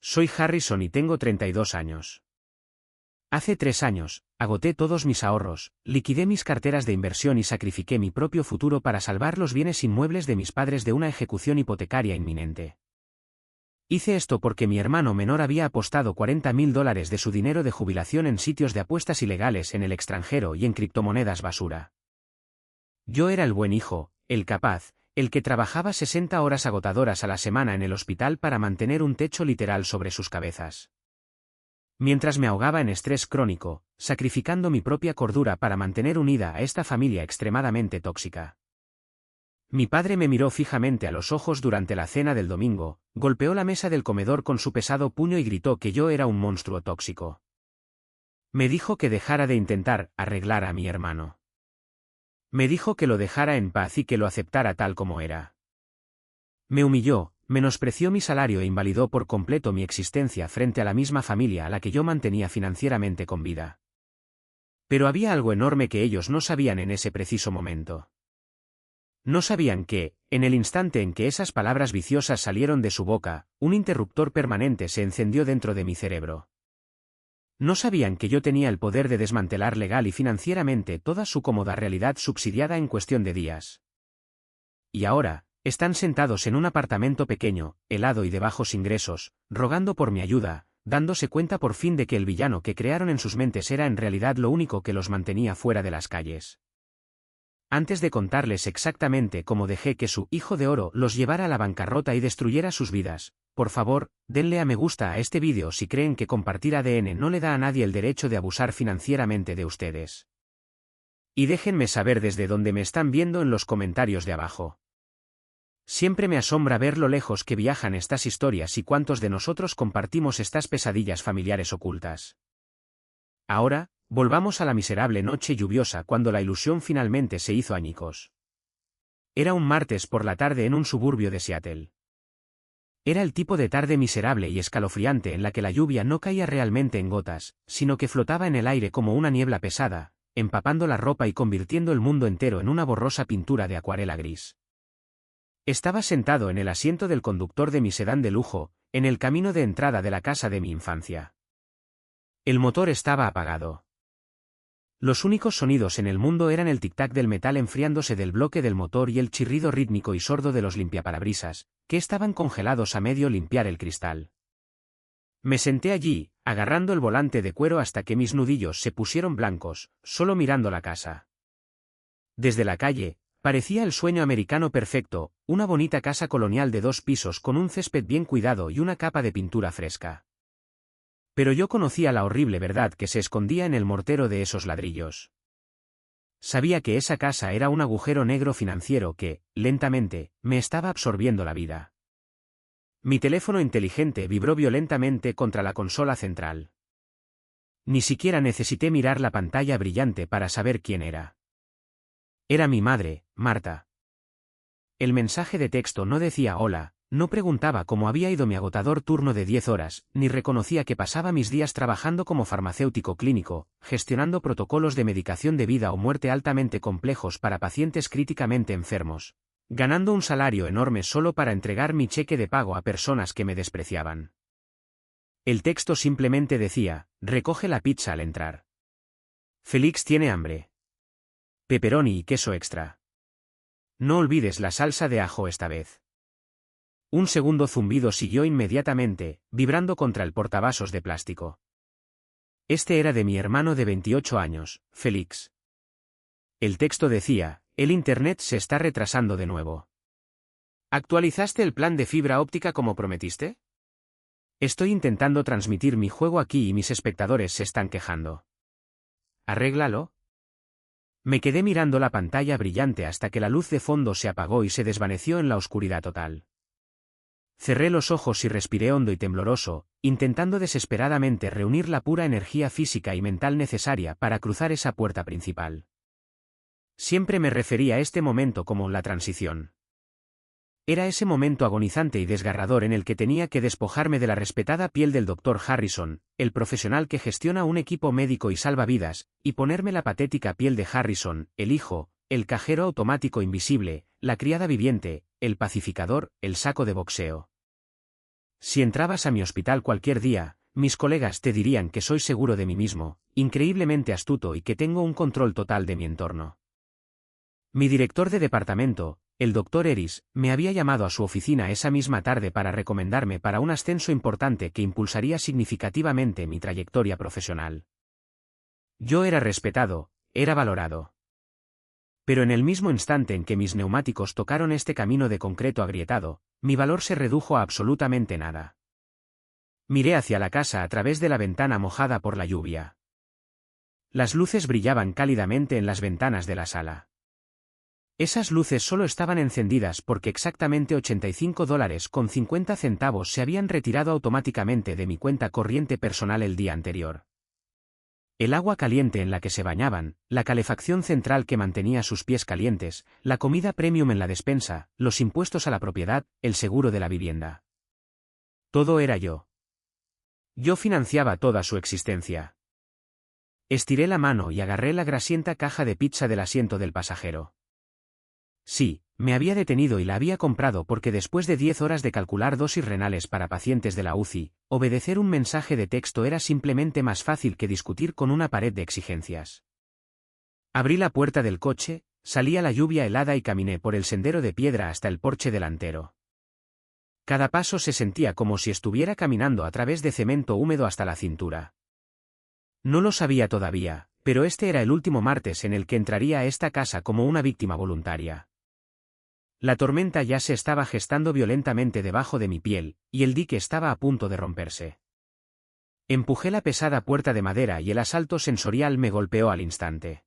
Soy Harrison y tengo 32 años. Hace 3 años, agoté todos mis ahorros, liquidé mis carteras de inversión y sacrifiqué mi propio futuro para salvar los bienes inmuebles de mis padres de una ejecución hipotecaria inminente. Hice esto porque mi hermano menor había apostado $40.000 de su dinero de jubilación en sitios de apuestas ilegales en el extranjero y en criptomonedas basura. Yo era el buen hijo, el capaz, el que trabajaba 60 horas agotadoras a la semana en el hospital para mantener un techo literal sobre sus cabezas. Mientras me ahogaba en estrés crónico, sacrificando mi propia cordura para mantener unida a esta familia extremadamente tóxica. Mi padre me miró fijamente a los ojos durante la cena del domingo, golpeó la mesa del comedor con su pesado puño y gritó que yo era un monstruo tóxico. Me dijo que dejara de intentar arreglar a mi hermano. Me dijo que lo dejara en paz y que lo aceptara tal como era. Me humilló, menospreció mi salario e invalidó por completo mi existencia frente a la misma familia a la que yo mantenía financieramente con vida. Pero había algo enorme que ellos no sabían en ese preciso momento. No sabían que, en el instante en que esas palabras viciosas salieron de su boca, un interruptor permanente se encendió dentro de mi cerebro. No sabían que yo tenía el poder de desmantelar legal y financieramente toda su cómoda realidad subsidiada en cuestión de días. Y ahora, están sentados en un apartamento pequeño, helado y de bajos ingresos, rogando por mi ayuda, dándose cuenta por fin de que el villano que crearon en sus mentes era en realidad lo único que los mantenía fuera de las calles. Antes de contarles exactamente cómo dejé que su hijo de oro los llevara a la bancarrota y destruyera sus vidas, por favor, denle a me gusta a este vídeo si creen que compartir ADN no le da a nadie el derecho de abusar financieramente de ustedes. Y déjenme saber desde dónde me están viendo en los comentarios de abajo. Siempre me asombra ver lo lejos que viajan estas historias y cuántos de nosotros compartimos estas pesadillas familiares ocultas. Ahora, volvamos a la miserable noche lluviosa cuando la ilusión finalmente se hizo añicos. Era un martes por la tarde en un suburbio de Seattle. Era el tipo de tarde miserable y escalofriante en la que la lluvia no caía realmente en gotas, sino que flotaba en el aire como una niebla pesada, empapando la ropa y convirtiendo el mundo entero en una borrosa pintura de acuarela gris. Estaba sentado en el asiento del conductor de mi sedán de lujo, en el camino de entrada de la casa de mi infancia. El motor estaba apagado. Los únicos sonidos en el mundo eran el tic-tac del metal enfriándose del bloque del motor y el chirrido rítmico y sordo de los limpiaparabrisas, que estaban congelados a medio limpiar el cristal. Me senté allí, agarrando el volante de cuero hasta que mis nudillos se pusieron blancos, solo mirando la casa. Desde la calle, parecía el sueño americano perfecto, una bonita casa colonial de 2 pisos con un césped bien cuidado y una capa de pintura fresca. Pero yo conocía la horrible verdad que se escondía en el mortero de esos ladrillos. Sabía que esa casa era un agujero negro financiero que, lentamente, me estaba absorbiendo la vida. Mi teléfono inteligente vibró violentamente contra la consola central. Ni siquiera necesité mirar la pantalla brillante para saber quién era. Era mi madre, Marta. El mensaje de texto no decía hola, no preguntaba cómo había ido mi agotador turno de 10 horas, ni reconocía que pasaba mis días trabajando como farmacéutico clínico, gestionando protocolos de medicación de vida o muerte altamente complejos para pacientes críticamente enfermos, ganando un salario enorme solo para entregar mi cheque de pago a personas que me despreciaban. El texto simplemente decía, recoge la pizza al entrar. Félix tiene hambre. Pepperoni y queso extra. No olvides la salsa de ajo esta vez. Un segundo zumbido siguió inmediatamente, vibrando contra el portavasos de plástico. Este era de mi hermano de 28 años, Félix. El texto decía, el internet se está retrasando de nuevo. ¿Actualizaste el plan de fibra óptica como prometiste? Estoy intentando transmitir mi juego aquí y mis espectadores se están quejando. ¿Arréglalo? Me quedé mirando la pantalla brillante hasta que la luz de fondo se apagó y se desvaneció en la oscuridad total. Cerré los ojos y respiré hondo y tembloroso, intentando desesperadamente reunir la pura energía física y mental necesaria para cruzar esa puerta principal. Siempre me refería a este momento como la transición. Era ese momento agonizante y desgarrador en el que tenía que despojarme de la respetada piel del Dr. Harrison, el profesional que gestiona un equipo médico y salva vidas, y ponerme la patética piel de Harrison, el hijo, el cajero automático invisible, la criada viviente, el pacificador, el saco de boxeo. Si entrabas a mi hospital cualquier día, mis colegas te dirían que soy seguro de mí mismo, increíblemente astuto y que tengo un control total de mi entorno. Mi director de departamento, el Dr. Eris, me había llamado a su oficina esa misma tarde para recomendarme para un ascenso importante que impulsaría significativamente mi trayectoria profesional. Yo era respetado, era valorado. Pero en el mismo instante en que mis neumáticos tocaron este camino de concreto agrietado, mi valor se redujo a absolutamente nada. Miré hacia la casa a través de la ventana mojada por la lluvia. Las luces brillaban cálidamente en las ventanas de la sala. Esas luces solo estaban encendidas porque exactamente $85.50 se habían retirado automáticamente de mi cuenta corriente personal el día anterior. El agua caliente en la que se bañaban, la calefacción central que mantenía sus pies calientes, la comida premium en la despensa, los impuestos a la propiedad, el seguro de la vivienda. Todo era yo. Yo financiaba toda su existencia. Estiré la mano y agarré la grasienta caja de pizza del asiento del pasajero. Sí, me había detenido y la había comprado porque después de 10 horas de calcular dosis renales para pacientes de la UCI, obedecer un mensaje de texto era simplemente más fácil que discutir con una pared de exigencias. Abrí la puerta del coche, salí a la lluvia helada y caminé por el sendero de piedra hasta el porche delantero. Cada paso se sentía como si estuviera caminando a través de cemento húmedo hasta la cintura. No lo sabía todavía, pero este era el último martes en el que entraría a esta casa como una víctima voluntaria. La tormenta ya se estaba gestando violentamente debajo de mi piel, y el dique estaba a punto de romperse. Empujé la pesada puerta de madera y el asalto sensorial me golpeó al instante.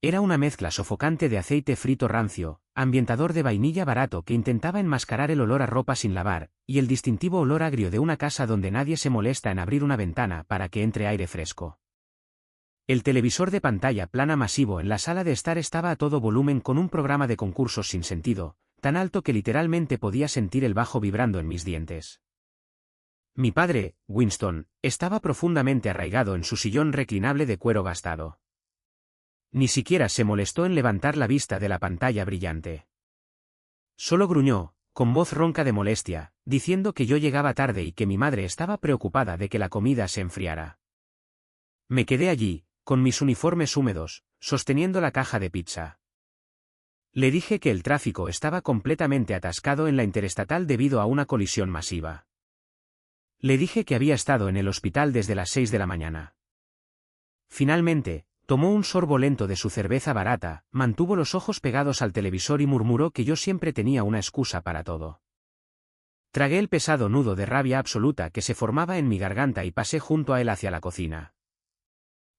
Era una mezcla sofocante de aceite frito rancio, ambientador de vainilla barato que intentaba enmascarar el olor a ropa sin lavar, y el distintivo olor agrio de una casa donde nadie se molesta en abrir una ventana para que entre aire fresco. El televisor de pantalla plana masivo en la sala de estar estaba a todo volumen con un programa de concursos sin sentido, tan alto que literalmente podía sentir el bajo vibrando en mis dientes. Mi padre, Winston, estaba profundamente arraigado en su sillón reclinable de cuero gastado. Ni siquiera se molestó en levantar la vista de la pantalla brillante. Solo gruñó, con voz ronca de molestia, diciendo que yo llegaba tarde y que mi madre estaba preocupada de que la comida se enfriara. Me quedé allí, con mis uniformes húmedos, sosteniendo la caja de pizza. Le dije que el tráfico estaba completamente atascado en la interestatal debido a una colisión masiva. Le dije que había estado en el hospital desde las 6 de la mañana. Finalmente, tomó un sorbo lento de su cerveza barata, mantuvo los ojos pegados al televisor y murmuró que yo siempre tenía una excusa para todo. Tragué el pesado nudo de rabia absoluta que se formaba en mi garganta y pasé junto a él hacia la cocina.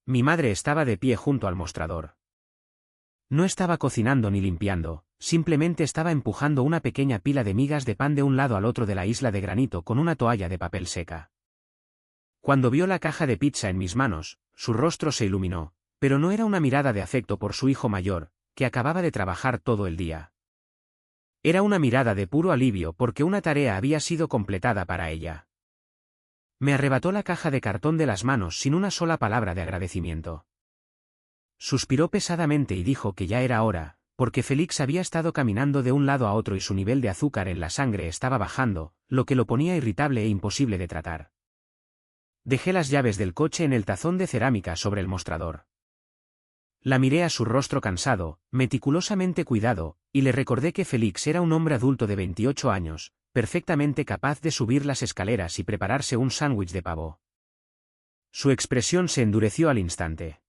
Mi madre estaba de pie junto al mostrador. No estaba cocinando ni limpiando, simplemente estaba empujando una pequeña pila de migas de pan de un lado al otro de la isla de granito con una toalla de papel seca. Cuando vio la caja de pizza en mis manos, su rostro se iluminó, pero no era una mirada de afecto por su hijo mayor, que acababa de trabajar todo el día. Era una mirada de puro alivio porque una tarea había sido completada para ella. Me arrebató la caja de cartón de las manos sin una sola palabra de agradecimiento. Suspiró pesadamente y dijo que ya era hora, porque Félix había estado caminando de un lado a otro y su nivel de azúcar en la sangre estaba bajando, lo que lo ponía irritable e imposible de tratar. Dejé las llaves del coche en el tazón de cerámica sobre el mostrador. La miré a su rostro cansado, meticulosamente cuidado, y le recordé que Félix era un hombre adulto de 28 años, perfectamente capaz de subir las escaleras y prepararse un sándwich de pavo. Su expresión se endureció al instante.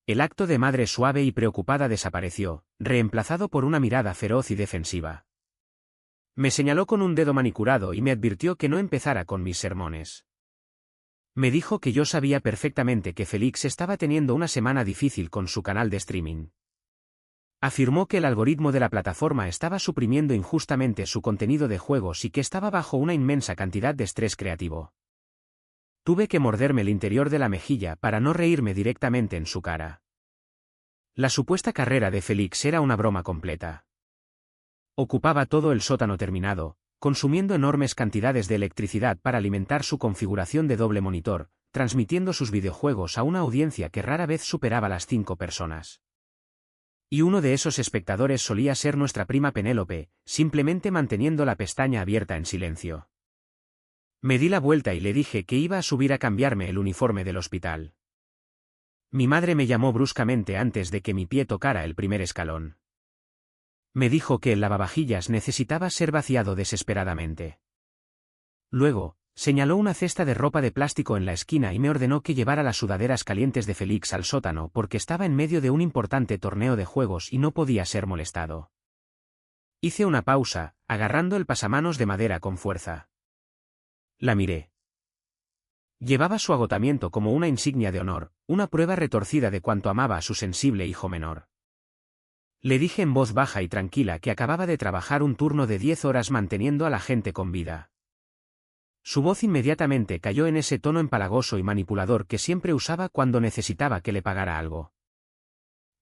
El acto de madre suave y preocupada desapareció, reemplazado por una mirada feroz y defensiva. Me señaló con un dedo manicurado y me advirtió que no empezara con mis sermones. Me dijo que yo sabía perfectamente que Félix estaba teniendo una semana difícil con su canal de streaming. Afirmó que el algoritmo de la plataforma estaba suprimiendo injustamente su contenido de juegos y que estaba bajo una inmensa cantidad de estrés creativo. Tuve que morderme el interior de la mejilla para no reírme directamente en su cara. La supuesta carrera de Félix era una broma completa. Ocupaba todo el sótano terminado, consumiendo enormes cantidades de electricidad para alimentar su configuración de doble monitor, transmitiendo sus videojuegos a una audiencia que rara vez superaba las 5 personas. Y uno de esos espectadores solía ser nuestra prima Penélope, simplemente manteniendo la pestaña abierta en silencio. Me di la vuelta y le dije que iba a subir a cambiarme el uniforme del hospital. Mi madre me llamó bruscamente antes de que mi pie tocara el primer escalón. Me dijo que el lavavajillas necesitaba ser vaciado desesperadamente. Luego, señaló una cesta de ropa de plástico en la esquina y me ordenó que llevara las sudaderas calientes de Félix al sótano porque estaba en medio de un importante torneo de juegos y no podía ser molestado. Hice una pausa, agarrando el pasamanos de madera con fuerza. La miré. Llevaba su agotamiento como una insignia de honor, una prueba retorcida de cuánto amaba a su sensible hijo menor. Le dije en voz baja y tranquila que acababa de trabajar un turno de 10 horas manteniendo a la gente con vida. Su voz inmediatamente cayó en ese tono empalagoso y manipulador que siempre usaba cuando necesitaba que le pagara algo.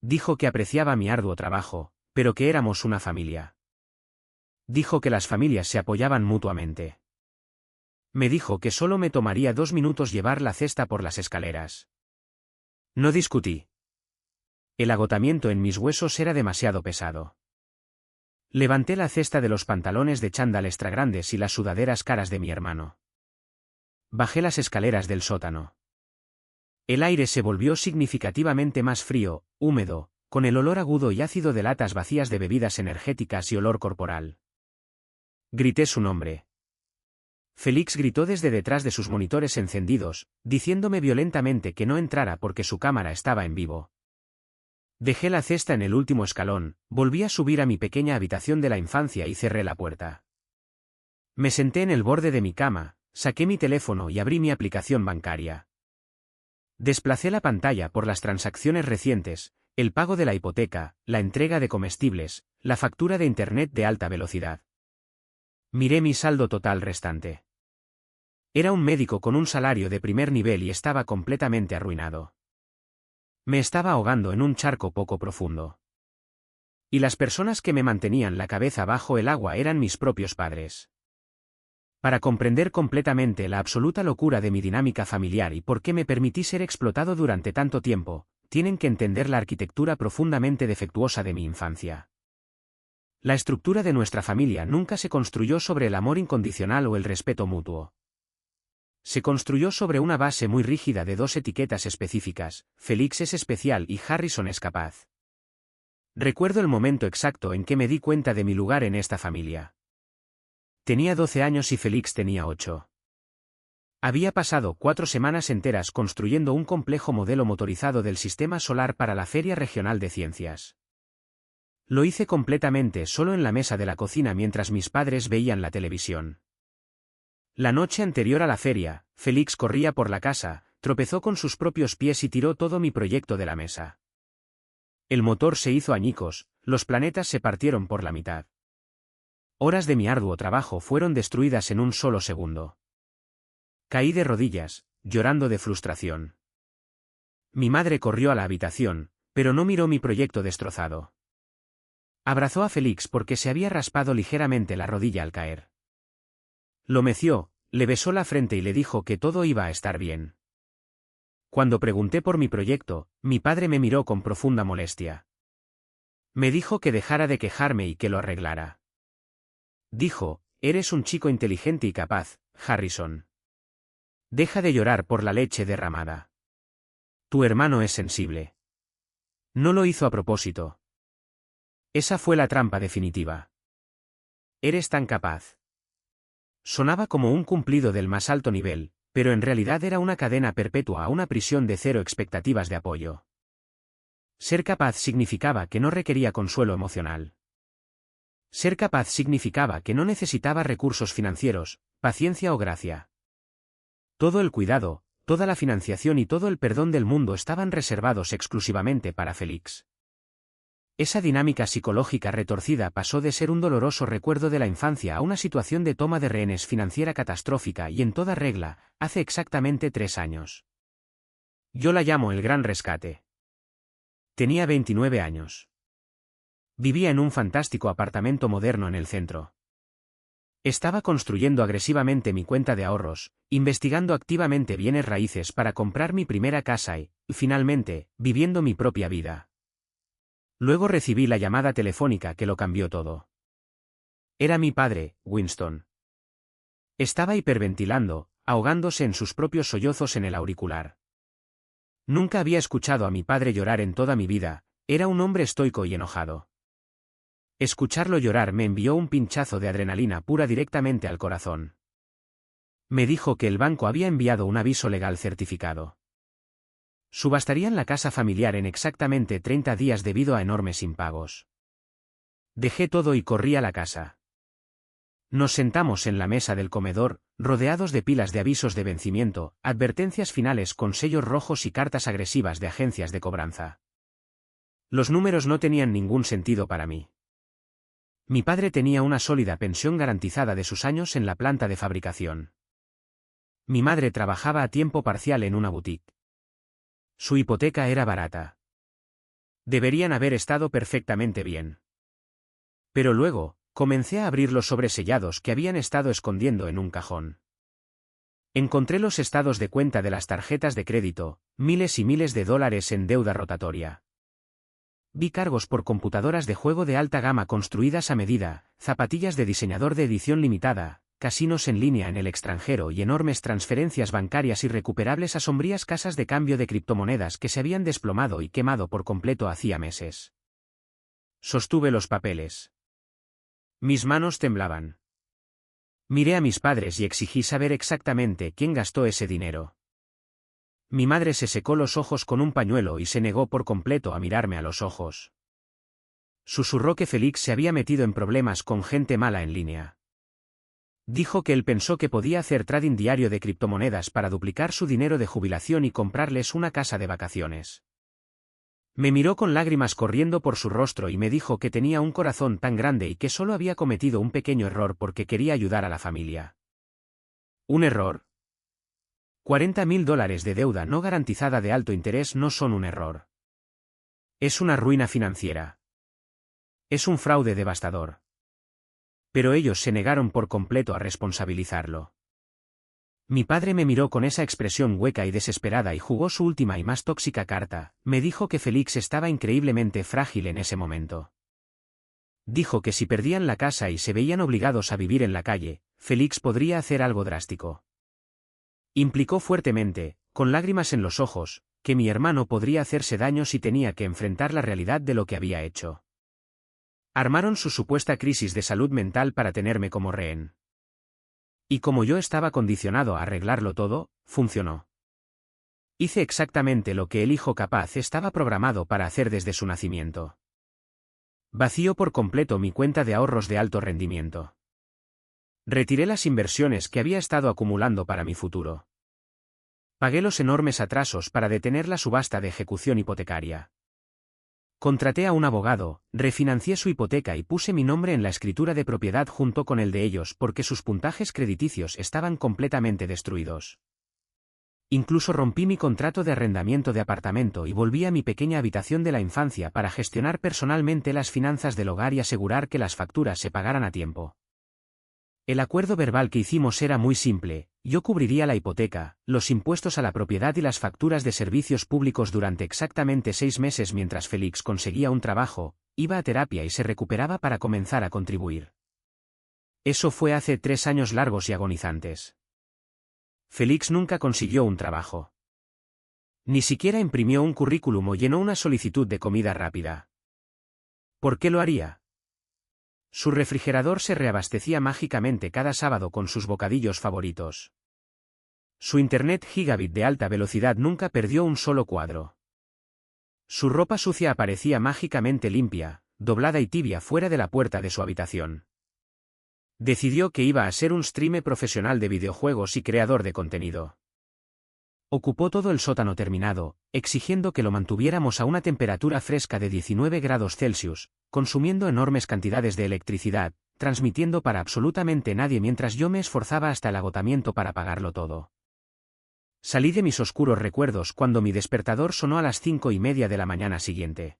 Dijo que apreciaba mi arduo trabajo, pero que éramos una familia. Dijo que las familias se apoyaban mutuamente. Me dijo que solo me tomaría 2 minutos llevar la cesta por las escaleras. No discutí. El agotamiento en mis huesos era demasiado pesado. Levanté la cesta de los pantalones de chándal extra grandes y las sudaderas caras de mi hermano. Bajé las escaleras del sótano. El aire se volvió significativamente más frío, húmedo, con el olor agudo y ácido de latas vacías de bebidas energéticas y olor corporal. Grité su nombre. Félix gritó desde detrás de sus monitores encendidos, diciéndome violentamente que no entrara porque su cámara estaba en vivo. Dejé la cesta en el último escalón, volví a subir a mi pequeña habitación de la infancia y cerré la puerta. Me senté en el borde de mi cama, saqué mi teléfono y abrí mi aplicación bancaria. Desplacé la pantalla por las transacciones recientes, el pago de la hipoteca, la entrega de comestibles, la factura de internet de alta velocidad. Miré mi saldo total restante. Era un médico con un salario de primer nivel y estaba completamente arruinado. Me estaba ahogando en un charco poco profundo. Y las personas que me mantenían la cabeza bajo el agua eran mis propios padres. Para comprender completamente la absoluta locura de mi dinámica familiar y por qué me permití ser explotado durante tanto tiempo, tienen que entender la arquitectura profundamente defectuosa de mi infancia. La estructura de nuestra familia nunca se construyó sobre el amor incondicional o el respeto mutuo. Se construyó sobre una base muy rígida de 2 etiquetas específicas: Félix es especial y Harrison es capaz. Recuerdo el momento exacto en que me di cuenta de mi lugar en esta familia. Tenía 12 años y Félix tenía 8. Había pasado 4 semanas enteras construyendo un complejo modelo motorizado del sistema solar para la Feria Regional de Ciencias. Lo hice completamente solo en la mesa de la cocina mientras mis padres veían la televisión. La noche anterior a la feria, Félix corría por la casa, tropezó con sus propios pies y tiró todo mi proyecto de la mesa. El motor se hizo añicos, los planetas se partieron por la mitad. Horas de mi arduo trabajo fueron destruidas en un solo segundo. Caí de rodillas, llorando de frustración. Mi madre corrió a la habitación, pero no miró mi proyecto destrozado. Abrazó a Félix porque se había raspado ligeramente la rodilla al caer. Lo meció, le besó la frente y le dijo que todo iba a estar bien. Cuando pregunté por mi proyecto, mi padre me miró con profunda molestia. Me dijo que dejara de quejarme y que lo arreglara. Dijo: eres un chico inteligente y capaz, Harrison. Deja de llorar por la leche derramada. Tu hermano es sensible. No lo hizo a propósito. Esa fue la trampa definitiva. Eres tan capaz. Sonaba como un cumplido del más alto nivel, pero en realidad era una cadena perpetua a una prisión de 0 expectativas de apoyo. Ser capaz significaba que no requería consuelo emocional. Ser capaz significaba que no necesitaba recursos financieros, paciencia o gracia. Todo el cuidado, toda la financiación y todo el perdón del mundo estaban reservados exclusivamente para Félix. Esa dinámica psicológica retorcida pasó de ser un doloroso recuerdo de la infancia a una situación de toma de rehenes financiera catastrófica y en toda regla, hace exactamente 3 años. Yo la llamo el Gran Rescate. Tenía 29 años. Vivía en un fantástico apartamento moderno en el centro. Estaba construyendo agresivamente mi cuenta de ahorros, investigando activamente bienes raíces para comprar mi primera casa y, finalmente, viviendo mi propia vida. Luego recibí la llamada telefónica que lo cambió todo. Era mi padre, Winston. Estaba hiperventilando, ahogándose en sus propios sollozos en el auricular. Nunca había escuchado a mi padre llorar en toda mi vida, era un hombre estoico y enojado. Escucharlo llorar me envió un pinchazo de adrenalina pura directamente al corazón. Me dijo que el banco había enviado un aviso legal certificado. Subastarían la casa familiar en exactamente 30 días debido a enormes impagos. Dejé todo y corrí a la casa. Nos sentamos en la mesa del comedor, rodeados de pilas de avisos de vencimiento, advertencias finales con sellos rojos y cartas agresivas de agencias de cobranza. Los números no tenían ningún sentido para mí. Mi padre tenía una sólida pensión garantizada de sus años en la planta de fabricación. Mi madre trabajaba a tiempo parcial en una boutique. Su hipoteca era barata. Deberían haber estado perfectamente bien. Pero luego, comencé a abrir los sobresellados que habían estado escondiendo en un cajón. Encontré los estados de cuenta de las tarjetas de crédito, miles y miles de dólares en deuda rotatoria. Vi cargos por computadoras de juego de alta gama construidas a medida, zapatillas de diseñador de edición limitada, casinos en línea en el extranjero y enormes transferencias bancarias irrecuperables a sombrías casas de cambio de criptomonedas que se habían desplomado y quemado por completo hacía meses. Sostuve los papeles. Mis manos temblaban. Miré a mis padres y exigí saber exactamente quién gastó ese dinero. Mi madre se secó los ojos con un pañuelo y se negó por completo a mirarme a los ojos. Susurró que Félix se había metido en problemas con gente mala en línea. Dijo que él pensó que podía hacer trading diario de criptomonedas para duplicar su dinero de jubilación y comprarles una casa de vacaciones. Me miró con lágrimas corriendo por su rostro y me dijo que tenía un corazón tan grande y que solo había cometido un pequeño error porque quería ayudar a la familia. ¿Un error? $40.000 de deuda no garantizada de alto interés no son un error. Es una ruina financiera. Es un fraude devastador. Pero ellos se negaron por completo a responsabilizarlo. Mi padre me miró con esa expresión hueca y desesperada y jugó su última y más tóxica carta. Me dijo que Félix estaba increíblemente frágil en ese momento. Dijo que si perdían la casa y se veían obligados a vivir en la calle, Félix podría hacer algo drástico. Implicó fuertemente, con lágrimas en los ojos, que mi hermano podría hacerse daño si tenía que enfrentar la realidad de lo que había hecho. Armaron su supuesta crisis de salud mental para tenerme como rehén. Y como yo estaba condicionado a arreglarlo todo, funcionó. Hice exactamente lo que el hijo capaz estaba programado para hacer desde su nacimiento. Vacío por completo mi cuenta de ahorros de alto rendimiento. Retiré las inversiones que había estado acumulando para mi futuro. Pagué los enormes atrasos para detener la subasta de ejecución hipotecaria. Contraté a un abogado, refinancié su hipoteca y puse mi nombre en la escritura de propiedad junto con el de ellos porque sus puntajes crediticios estaban completamente destruidos. Incluso rompí mi contrato de arrendamiento de apartamento y volví a mi pequeña habitación de la infancia para gestionar personalmente las finanzas del hogar y asegurar que las facturas se pagaran a tiempo. El acuerdo verbal que hicimos era muy simple: yo cubriría la hipoteca, los impuestos a la propiedad y las facturas de servicios públicos durante exactamente 6 meses mientras Félix conseguía un trabajo, iba a terapia y se recuperaba para comenzar a contribuir. Eso fue hace 3 años largos y agonizantes. Félix nunca consiguió un trabajo. Ni siquiera imprimió un currículum o llenó una solicitud de comida rápida. ¿Por qué lo haría? Su refrigerador se reabastecía mágicamente cada sábado con sus bocadillos favoritos. Su internet gigabit de alta velocidad nunca perdió un solo cuadro. Su ropa sucia aparecía mágicamente limpia, doblada y tibia fuera de la puerta de su habitación. Decidió que iba a ser un streamer profesional de videojuegos y creador de contenido. Ocupó todo el sótano terminado, exigiendo que lo mantuviéramos a una temperatura fresca de 19 grados Celsius, consumiendo enormes cantidades de electricidad, transmitiendo para absolutamente nadie mientras yo me esforzaba hasta el agotamiento para pagarlo todo. Salí de mis oscuros recuerdos cuando mi despertador sonó a las 5:30 de la mañana siguiente.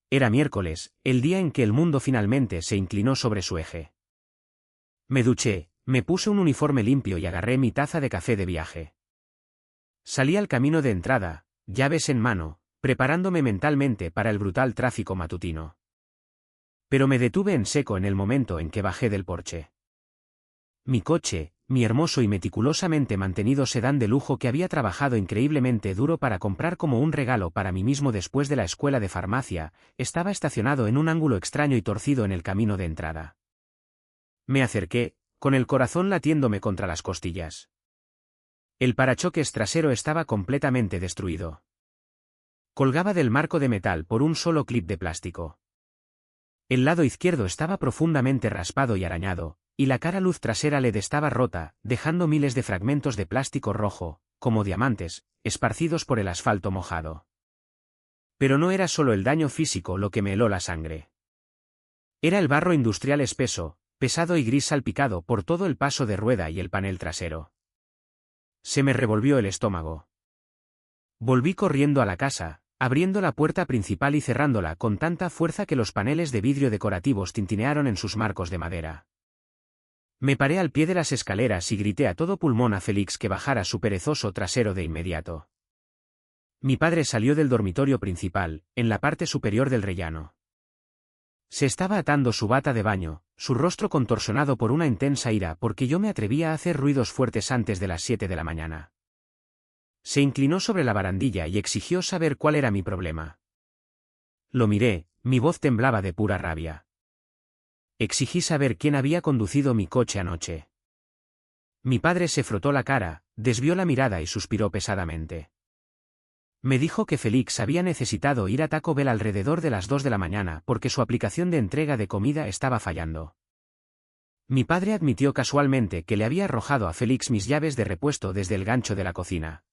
Era miércoles, el día en que el mundo finalmente se inclinó sobre su eje. Me duché, me puse un uniforme limpio y agarré mi taza de café de viaje. Salí al camino de entrada, llaves en mano, preparándome mentalmente para el brutal tráfico matutino. Pero me detuve en seco en el momento en que bajé del porche. Mi coche, mi hermoso y meticulosamente mantenido sedán de lujo que había trabajado increíblemente duro para comprar como un regalo para mí mismo después de la escuela de farmacia, estaba estacionado en un ángulo extraño y torcido en el camino de entrada. Me acerqué, con el corazón latiéndome contra las costillas. El parachoques trasero estaba completamente destruido. Colgaba del marco de metal por un solo clip de plástico. El lado izquierdo estaba profundamente raspado y arañado, y la cara luz trasera LED estaba rota, dejando miles de fragmentos de plástico rojo, como diamantes, esparcidos por el asfalto mojado. Pero no era solo el daño físico lo que me heló la sangre. Era el barro industrial espeso, pesado y gris salpicado por todo el paso de rueda y el panel trasero. Se me revolvió el estómago. Volví corriendo a la casa, abriendo la puerta principal y cerrándola con tanta fuerza que los paneles de vidrio decorativos tintinearon en sus marcos de madera. Me paré al pie de las escaleras y grité a todo pulmón a Félix que bajara su perezoso trasero de inmediato. Mi padre salió del dormitorio principal, en la parte superior del rellano. Se estaba atando su bata de baño, su rostro contorsionado por una intensa ira porque yo me atrevía a hacer ruidos fuertes antes de las 7 de la mañana. Se inclinó sobre la barandilla y exigió saber cuál era mi problema. Lo miré, mi voz temblaba de pura rabia. Exigí saber quién había conducido mi coche anoche. Mi padre se frotó la cara, desvió la mirada y suspiró pesadamente. Me dijo que Félix había necesitado ir a Taco Bell alrededor de las 2 de la mañana porque su aplicación de entrega de comida estaba fallando. Mi padre admitió casualmente que le había arrojado a Félix mis llaves de repuesto desde el gancho de la cocina.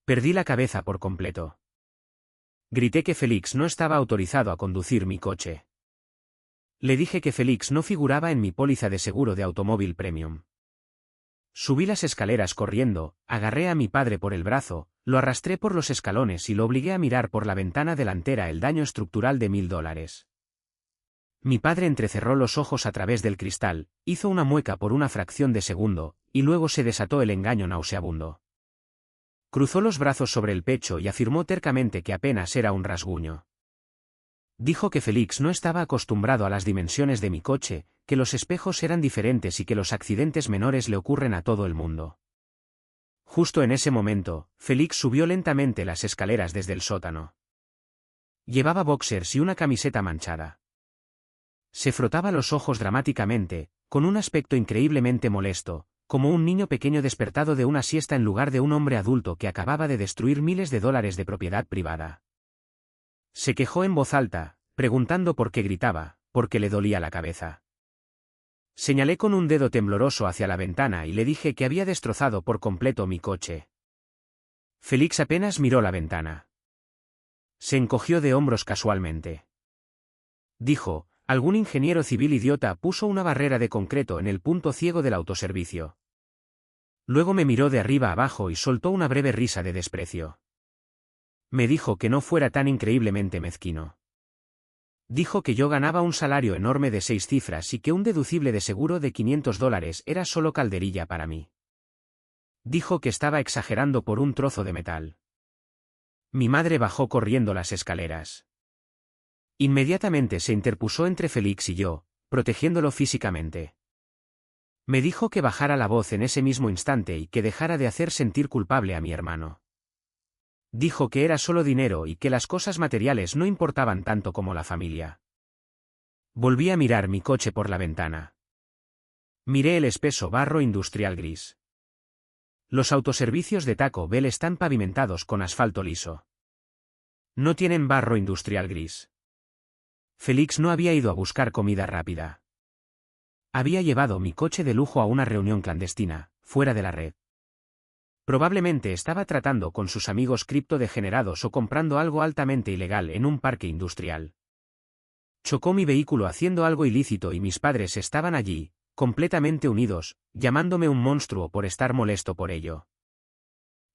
Perdí la cabeza por completo. Grité que Félix no estaba autorizado a conducir mi coche. Le dije que Félix no figuraba en mi póliza de seguro de automóvil premium. Subí las escaleras corriendo, agarré a mi padre por el brazo, lo arrastré por los escalones y lo obligué a mirar por la ventana delantera el daño estructural de $1000. Mi padre entrecerró los ojos a través del cristal, hizo una mueca por una fracción de segundo, y luego se desató el engaño nauseabundo. Cruzó los brazos sobre el pecho y afirmó tercamente que apenas era un rasguño. Dijo que Félix no estaba acostumbrado a las dimensiones de mi coche, que los espejos eran diferentes y que los accidentes menores le ocurren a todo el mundo. Justo en ese momento, Félix subió lentamente las escaleras desde el sótano. Llevaba boxers y una camiseta manchada. Se frotaba los ojos dramáticamente, con un aspecto increíblemente molesto, como un niño pequeño despertado de una siesta en lugar de un hombre adulto que acababa de destruir miles de dólares de propiedad privada. Se quejó en voz alta, preguntando por qué gritaba, porque le dolía la cabeza. Señalé con un dedo tembloroso hacia la ventana y le dije que había destrozado por completo mi coche. Félix apenas miró la ventana. Se encogió de hombros casualmente. Dijo, algún ingeniero civil idiota puso una barrera de concreto en el punto ciego del autoservicio. Luego me miró de arriba abajo y soltó una breve risa de desprecio. Me dijo que no fuera tan increíblemente mezquino. Dijo que yo ganaba un salario enorme de 6 cifras y que un deducible de seguro de $500 era solo calderilla para mí. Dijo que estaba exagerando por un trozo de metal. Mi madre bajó corriendo las escaleras. Inmediatamente se interpuso entre Félix y yo, protegiéndolo físicamente. Me dijo que bajara la voz en ese mismo instante y que dejara de hacer sentir culpable a mi hermano. Dijo que era solo dinero y que las cosas materiales no importaban tanto como la familia. Volví a mirar mi coche por la ventana. Miré el espeso barro industrial gris. Los autoservicios de Taco Bell están pavimentados con asfalto liso. No tienen barro industrial gris. Félix no había ido a buscar comida rápida. Había llevado mi coche de lujo a una reunión clandestina, fuera de la red. Probablemente estaba tratando con sus amigos criptodegenerados o comprando algo altamente ilegal en un parque industrial. Chocó mi vehículo haciendo algo ilícito y mis padres estaban allí, completamente unidos, llamándome un monstruo por estar molesto por ello.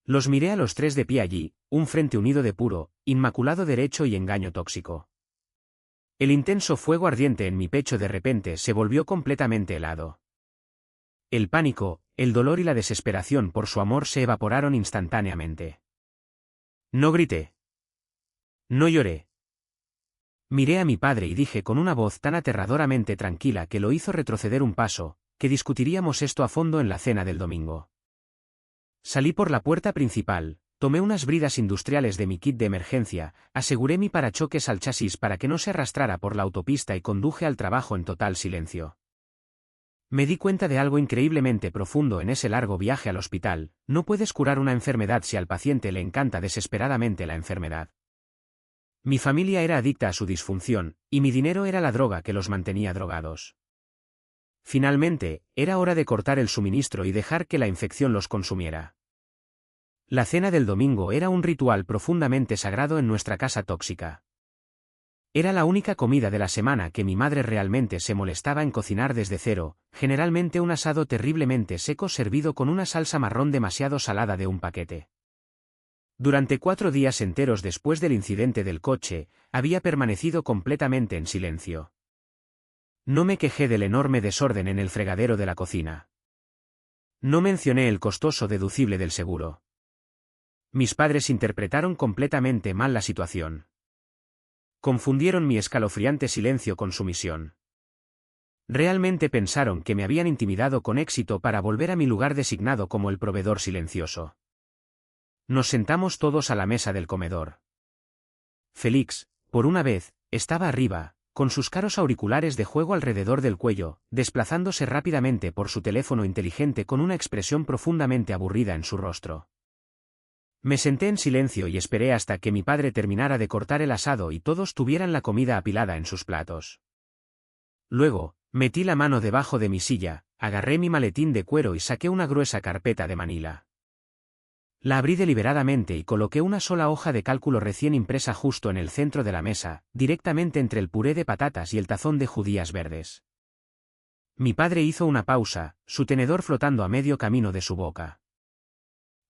Los miré a los tres de pie allí, un frente unido de puro, inmaculado derecho y engaño tóxico. El intenso fuego ardiente en mi pecho de repente se volvió completamente helado. El pánico, el dolor y la desesperación por su amor se evaporaron instantáneamente. No grité. No lloré. Miré a mi padre y dije con una voz tan aterradoramente tranquila que lo hizo retroceder un paso, que discutiríamos esto a fondo en la cena del domingo. Salí por la puerta principal, tomé unas bridas industriales de mi kit de emergencia, aseguré mi parachoques al chasis para que no se arrastrara por la autopista y conduje al trabajo en total silencio. Me di cuenta de algo increíblemente profundo en ese largo viaje al hospital: no puedes curar una enfermedad si al paciente le encanta desesperadamente la enfermedad. Mi familia era adicta a su disfunción, y mi dinero era la droga que los mantenía drogados. Finalmente, era hora de cortar el suministro y dejar que la infección los consumiera. La cena del domingo era un ritual profundamente sagrado en nuestra casa tóxica. Era la única comida de la semana que mi madre realmente se molestaba en cocinar desde cero, generalmente un asado terriblemente seco servido con una salsa marrón demasiado salada de un paquete. Durante 4 días enteros después del incidente del coche, había permanecido completamente en silencio. No me quejé del enorme desorden en el fregadero de la cocina. No mencioné el costoso deducible del seguro. Mis padres interpretaron completamente mal la situación. Confundieron mi escalofriante silencio con sumisión. Realmente pensaron que me habían intimidado con éxito para volver a mi lugar designado como el proveedor silencioso. Nos sentamos todos a la mesa del comedor. Félix, por una vez, estaba arriba, con sus caros auriculares de juego alrededor del cuello, desplazándose rápidamente por su teléfono inteligente con una expresión profundamente aburrida en su rostro. Me senté en silencio y esperé hasta que mi padre terminara de cortar el asado y todos tuvieran la comida apilada en sus platos. Luego, metí la mano debajo de mi silla, agarré mi maletín de cuero y saqué una gruesa carpeta de manila. La abrí deliberadamente y coloqué una sola hoja de cálculo recién impresa justo en el centro de la mesa, directamente entre el puré de patatas y el tazón de judías verdes. Mi padre hizo una pausa, su tenedor flotando a medio camino de su boca.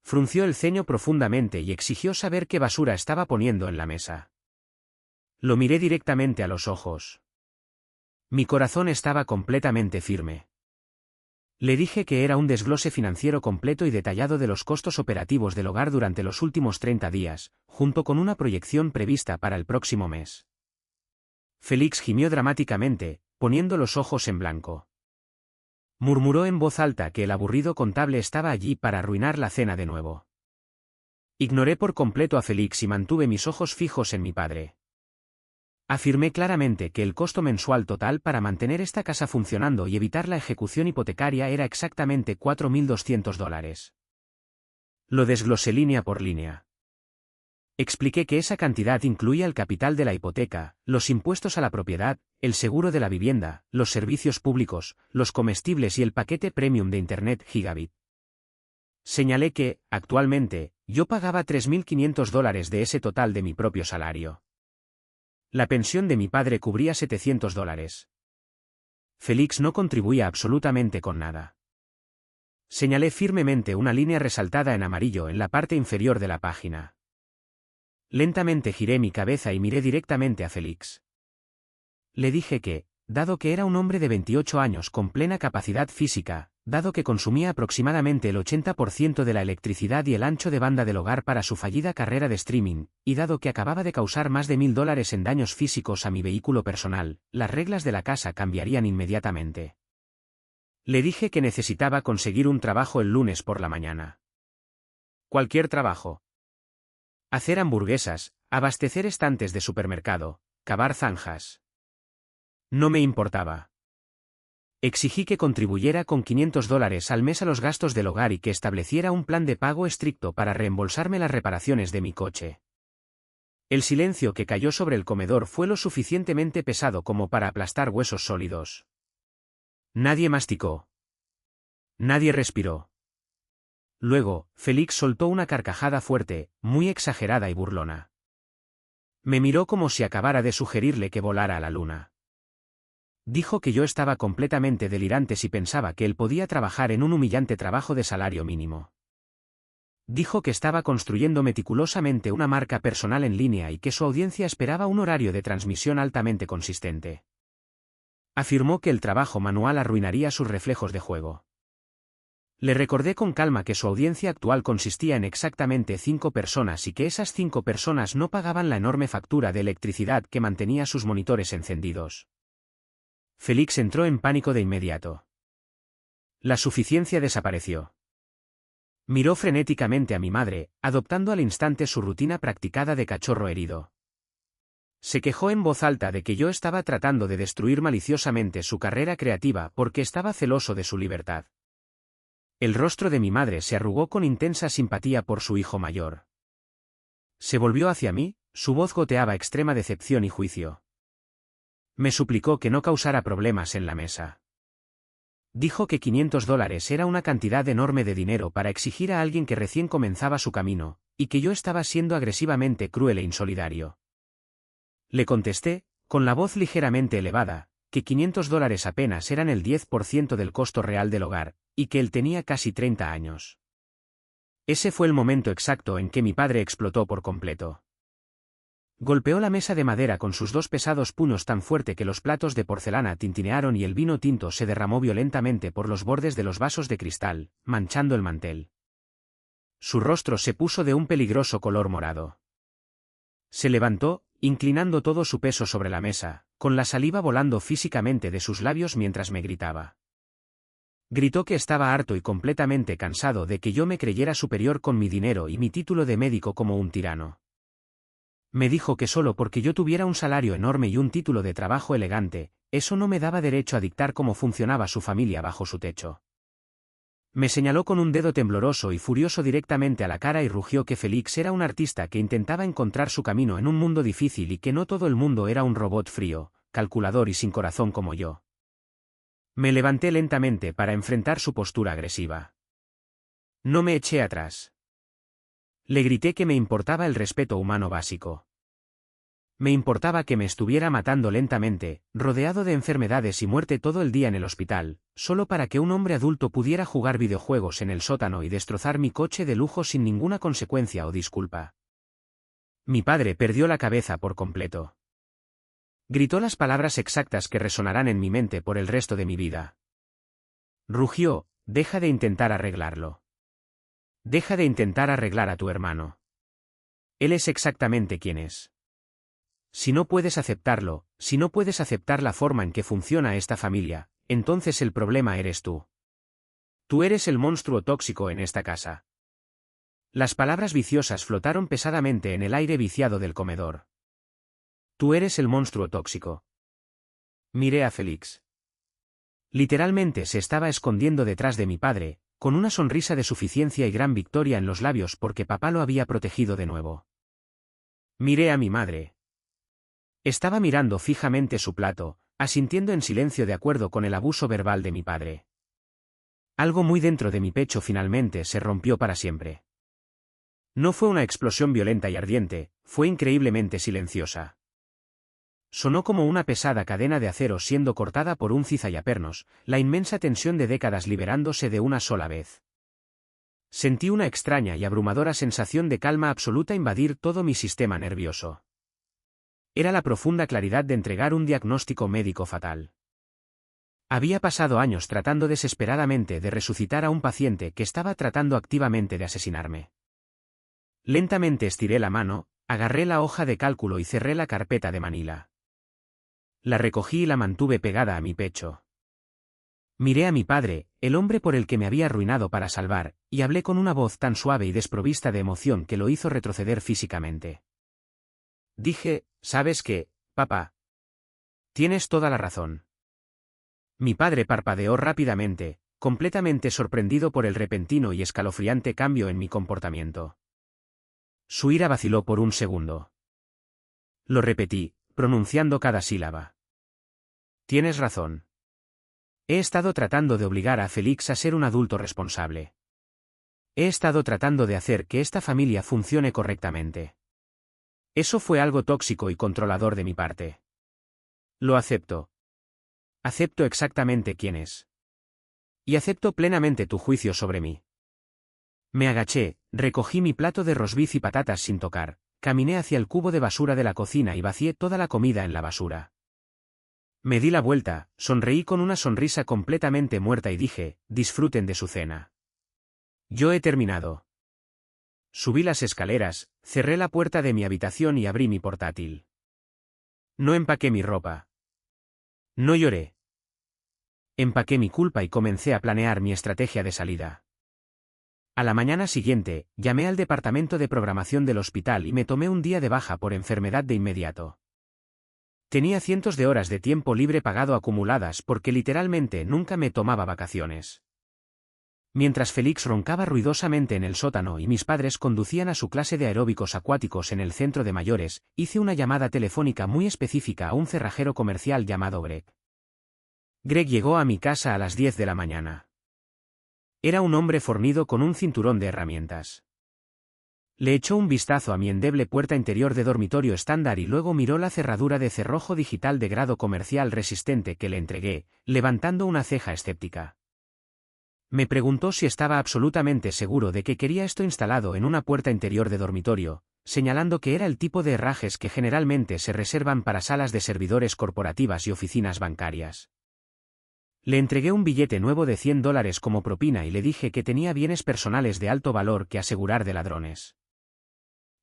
Frunció el ceño profundamente y exigió saber qué basura estaba poniendo en la mesa. Lo miré directamente a los ojos. Mi corazón estaba completamente firme. Le dije que era un desglose financiero completo y detallado de los costos operativos del hogar durante los últimos 30 días, junto con una proyección prevista para el próximo mes. Félix gimió dramáticamente, poniendo los ojos en blanco. Murmuró en voz alta que el aburrido contable estaba allí para arruinar la cena de nuevo. Ignoré por completo a Félix y mantuve mis ojos fijos en mi padre. Afirmé claramente que el costo mensual total para mantener esta casa funcionando y evitar la ejecución hipotecaria era exactamente $4.200. Lo desglosé línea por línea. Expliqué que esa cantidad incluía el capital de la hipoteca, los impuestos a la propiedad, el seguro de la vivienda, los servicios públicos, los comestibles y el paquete premium de Internet Gigabit. Señalé que, actualmente, yo pagaba $3.500 de ese total de mi propio salario. La pensión de mi padre cubría $700. Félix no contribuía absolutamente con nada. Señalé firmemente una línea resaltada en amarillo en la parte inferior de la página. Lentamente giré mi cabeza y miré directamente a Félix. Le dije que, dado que era un hombre de 28 años con plena capacidad física, dado que consumía aproximadamente el 80% de la electricidad y el ancho de banda del hogar para su fallida carrera de streaming, y dado que acababa de causar más de $1.000 en daños físicos a mi vehículo personal, las reglas de la casa cambiarían inmediatamente. Le dije que necesitaba conseguir un trabajo el lunes por la mañana. Cualquier trabajo. Hacer hamburguesas, abastecer estantes de supermercado, cavar zanjas. No me importaba. Exigí que contribuyera con $500 al mes a los gastos del hogar y que estableciera un plan de pago estricto para reembolsarme las reparaciones de mi coche. El silencio que cayó sobre el comedor fue lo suficientemente pesado como para aplastar huesos sólidos. Nadie masticó. Nadie respiró. Luego, Félix soltó una carcajada fuerte, muy exagerada y burlona. Me miró como si acabara de sugerirle que volara a la luna. Dijo que yo estaba completamente delirante si pensaba que él podía trabajar en un humillante trabajo de salario mínimo. Dijo que estaba construyendo meticulosamente una marca personal en línea y que su audiencia esperaba un horario de transmisión altamente consistente. Afirmó que el trabajo manual arruinaría sus reflejos de juego. Le recordé con calma que su audiencia actual consistía en exactamente 5 personas y que esas 5 personas no pagaban la enorme factura de electricidad que mantenía sus monitores encendidos. Félix entró en pánico de inmediato. La suficiencia desapareció. Miró frenéticamente a mi madre, adoptando al instante su rutina practicada de cachorro herido. Se quejó en voz alta de que yo estaba tratando de destruir maliciosamente su carrera creativa porque estaba celoso de su libertad. El rostro de mi madre se arrugó con intensa simpatía por su hijo mayor. Se volvió hacia mí, su voz goteaba extrema decepción y juicio. Me suplicó que no causara problemas en la mesa. Dijo que $500 era una cantidad enorme de dinero para exigir a alguien que recién comenzaba su camino, y que yo estaba siendo agresivamente cruel e insolidario. Le contesté, con la voz ligeramente elevada, que $500 apenas eran el 10% del costo real del hogar, y que él tenía casi 30 años. Ese fue el momento exacto en que mi padre explotó por completo. Golpeó la mesa de madera con sus dos pesados puños tan fuerte que los platos de porcelana tintinearon y el vino tinto se derramó violentamente por los bordes de los vasos de cristal, manchando el mantel. Su rostro se puso de un peligroso color morado. Se levantó, inclinando todo su peso sobre la mesa, con la saliva volando físicamente de sus labios mientras me gritaba. Gritó que estaba harto y completamente cansado de que yo me creyera superior con mi dinero y mi título de médico como un tirano. Me dijo que solo porque yo tuviera un salario enorme y un título de trabajo elegante, eso no me daba derecho a dictar cómo funcionaba su familia bajo su techo. Me señaló con un dedo tembloroso y furioso directamente a la cara y rugió que Félix era un artista que intentaba encontrar su camino en un mundo difícil y que no todo el mundo era un robot frío, calculador y sin corazón como yo. Me levanté lentamente para enfrentar su postura agresiva. No me eché atrás. Le grité que me importaba el respeto humano básico. Me importaba que me estuviera matando lentamente, rodeado de enfermedades y muerte todo el día en el hospital, solo para que un hombre adulto pudiera jugar videojuegos en el sótano y destrozar mi coche de lujo sin ninguna consecuencia o disculpa. Mi padre perdió la cabeza por completo. Gritó las palabras exactas que resonarán en mi mente por el resto de mi vida. Rugió, deja de intentar arreglarlo. Deja de intentar arreglar a tu hermano. Él es exactamente quien es. Si no puedes aceptarlo, si no puedes aceptar la forma en que funciona esta familia, entonces el problema eres tú. Tú eres el monstruo tóxico en esta casa. Las palabras viciosas flotaron pesadamente en el aire viciado del comedor. Tú eres el monstruo tóxico. Miré a Félix. Literalmente se estaba escondiendo detrás de mi padre, con una sonrisa de suficiencia y gran victoria en los labios porque papá lo había protegido de nuevo. Miré a mi madre. Estaba mirando fijamente su plato, asintiendo en silencio de acuerdo con el abuso verbal de mi padre. Algo muy dentro de mi pecho finalmente se rompió para siempre. No fue una explosión violenta y ardiente, fue increíblemente silenciosa. Sonó como una pesada cadena de acero siendo cortada por un cizallapernos, la inmensa tensión de décadas liberándose de una sola vez. Sentí una extraña y abrumadora sensación de calma absoluta invadir todo mi sistema nervioso. Era la profunda claridad de entregar un diagnóstico médico fatal. Había pasado años tratando desesperadamente de resucitar a un paciente que estaba tratando activamente de asesinarme. Lentamente estiré la mano, agarré la hoja de cálculo y cerré la carpeta de Manila. La recogí y la mantuve pegada a mi pecho. Miré a mi padre, el hombre por el que me había arruinado para salvar, y hablé con una voz tan suave y desprovista de emoción que lo hizo retroceder físicamente. Dije, ¿sabes qué, papá? Tienes toda la razón. Mi padre parpadeó rápidamente, completamente sorprendido por el repentino y escalofriante cambio en mi comportamiento. Su ira vaciló por un segundo. Lo repetí, pronunciando cada sílaba. Tienes razón. He estado tratando de obligar a Félix a ser un adulto responsable. He estado tratando de hacer que esta familia funcione correctamente. Eso fue algo tóxico y controlador de mi parte. Lo acepto. Acepto exactamente quién es. Y acepto plenamente tu juicio sobre mí. Me agaché, recogí mi plato de rosbif y patatas sin tocar, caminé hacia el cubo de basura de la cocina y vacié toda la comida en la basura. Me di la vuelta, sonreí con una sonrisa completamente muerta y dije, disfruten de su cena. Yo he terminado. Subí las escaleras, cerré la puerta de mi habitación y abrí mi portátil. No empaqué mi ropa. No lloré. Empaqué mi culpa y comencé a planear mi estrategia de salida. A la mañana siguiente, llamé al departamento de programación del hospital y me tomé un día de baja por enfermedad de inmediato. Tenía cientos de horas de tiempo libre pagado acumuladas porque literalmente nunca me tomaba vacaciones. Mientras Félix roncaba ruidosamente en el sótano y mis padres conducían a su clase de aeróbicos acuáticos en el centro de mayores, hice una llamada telefónica muy específica a un cerrajero comercial llamado Greg. Greg llegó a mi casa a las 10 de la mañana. Era un hombre fornido con un cinturón de herramientas. Le echó un vistazo a mi endeble puerta interior de dormitorio estándar y luego miró la cerradura de cerrojo digital de grado comercial resistente que le entregué, levantando una ceja escéptica. Me preguntó si estaba absolutamente seguro de que quería esto instalado en una puerta interior de dormitorio, señalando que era el tipo de herrajes que generalmente se reservan para salas de servidores corporativas y oficinas bancarias. Le entregué un billete nuevo de $100 como propina y le dije que tenía bienes personales de alto valor que asegurar de ladrones.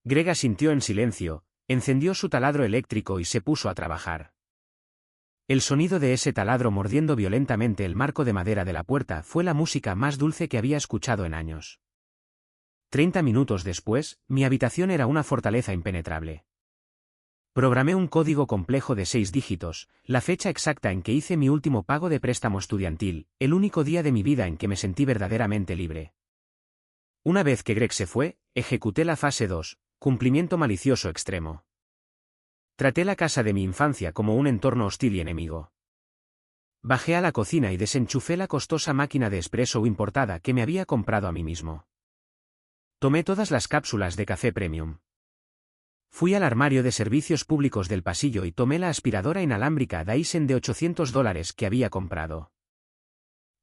Greg asintió en silencio, encendió su taladro eléctrico y se puso a trabajar. El sonido de ese taladro mordiendo violentamente el marco de madera de la puerta fue la música más dulce que había escuchado en años. 30 minutos después, mi habitación era una fortaleza impenetrable. Programé un código complejo de 6 dígitos, la fecha exacta en que hice mi último pago de préstamo estudiantil, el único día de mi vida en que me sentí verdaderamente libre. Una vez que Greg se fue, ejecuté la fase 2, cumplimiento malicioso extremo. Traté la casa de mi infancia como un entorno hostil y enemigo. Bajé a la cocina y desenchufé la costosa máquina de espresso importada que me había comprado a mí mismo. Tomé todas las cápsulas de café premium. Fui al armario de servicios públicos del pasillo y tomé la aspiradora inalámbrica Dyson de $800 que había comprado.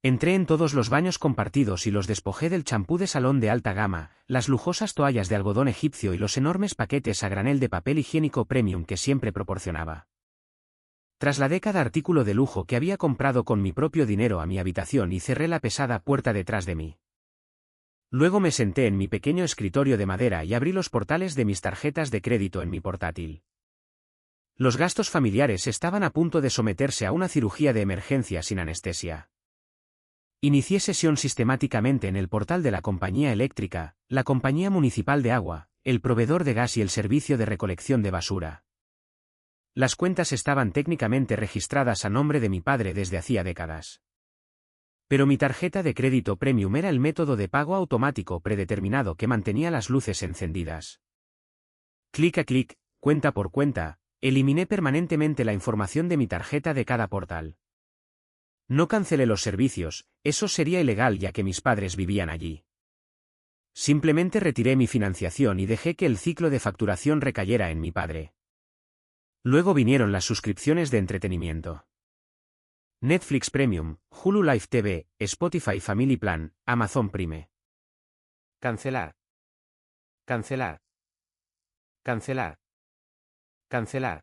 Entré en todos los baños compartidos y los despojé del champú de salón de alta gama, las lujosas toallas de algodón egipcio y los enormes paquetes a granel de papel higiénico premium que siempre proporcionaba. Trasladé cada artículo de lujo que había comprado con mi propio dinero a mi habitación y cerré la pesada puerta detrás de mí. Luego me senté en mi pequeño escritorio de madera y abrí los portales de mis tarjetas de crédito en mi portátil. Los gastos familiares estaban a punto de someterse a una cirugía de emergencia sin anestesia. Inicié sesión sistemáticamente en el portal de la compañía eléctrica, la compañía municipal de agua, el proveedor de gas y el servicio de recolección de basura. Las cuentas estaban técnicamente registradas a nombre de mi padre desde hacía décadas. Pero mi tarjeta de crédito premium era el método de pago automático predeterminado que mantenía las luces encendidas. Clic a clic, cuenta por cuenta, eliminé permanentemente la información de mi tarjeta de cada portal. No cancelé los servicios, eso sería ilegal ya que mis padres vivían allí. Simplemente retiré mi financiación y dejé que el ciclo de facturación recayera en mi padre. Luego vinieron las suscripciones de entretenimiento. Netflix Premium, Hulu Live TV, Spotify Family Plan, Amazon Prime. Cancelar. Cancelar. Cancelar. Cancelar.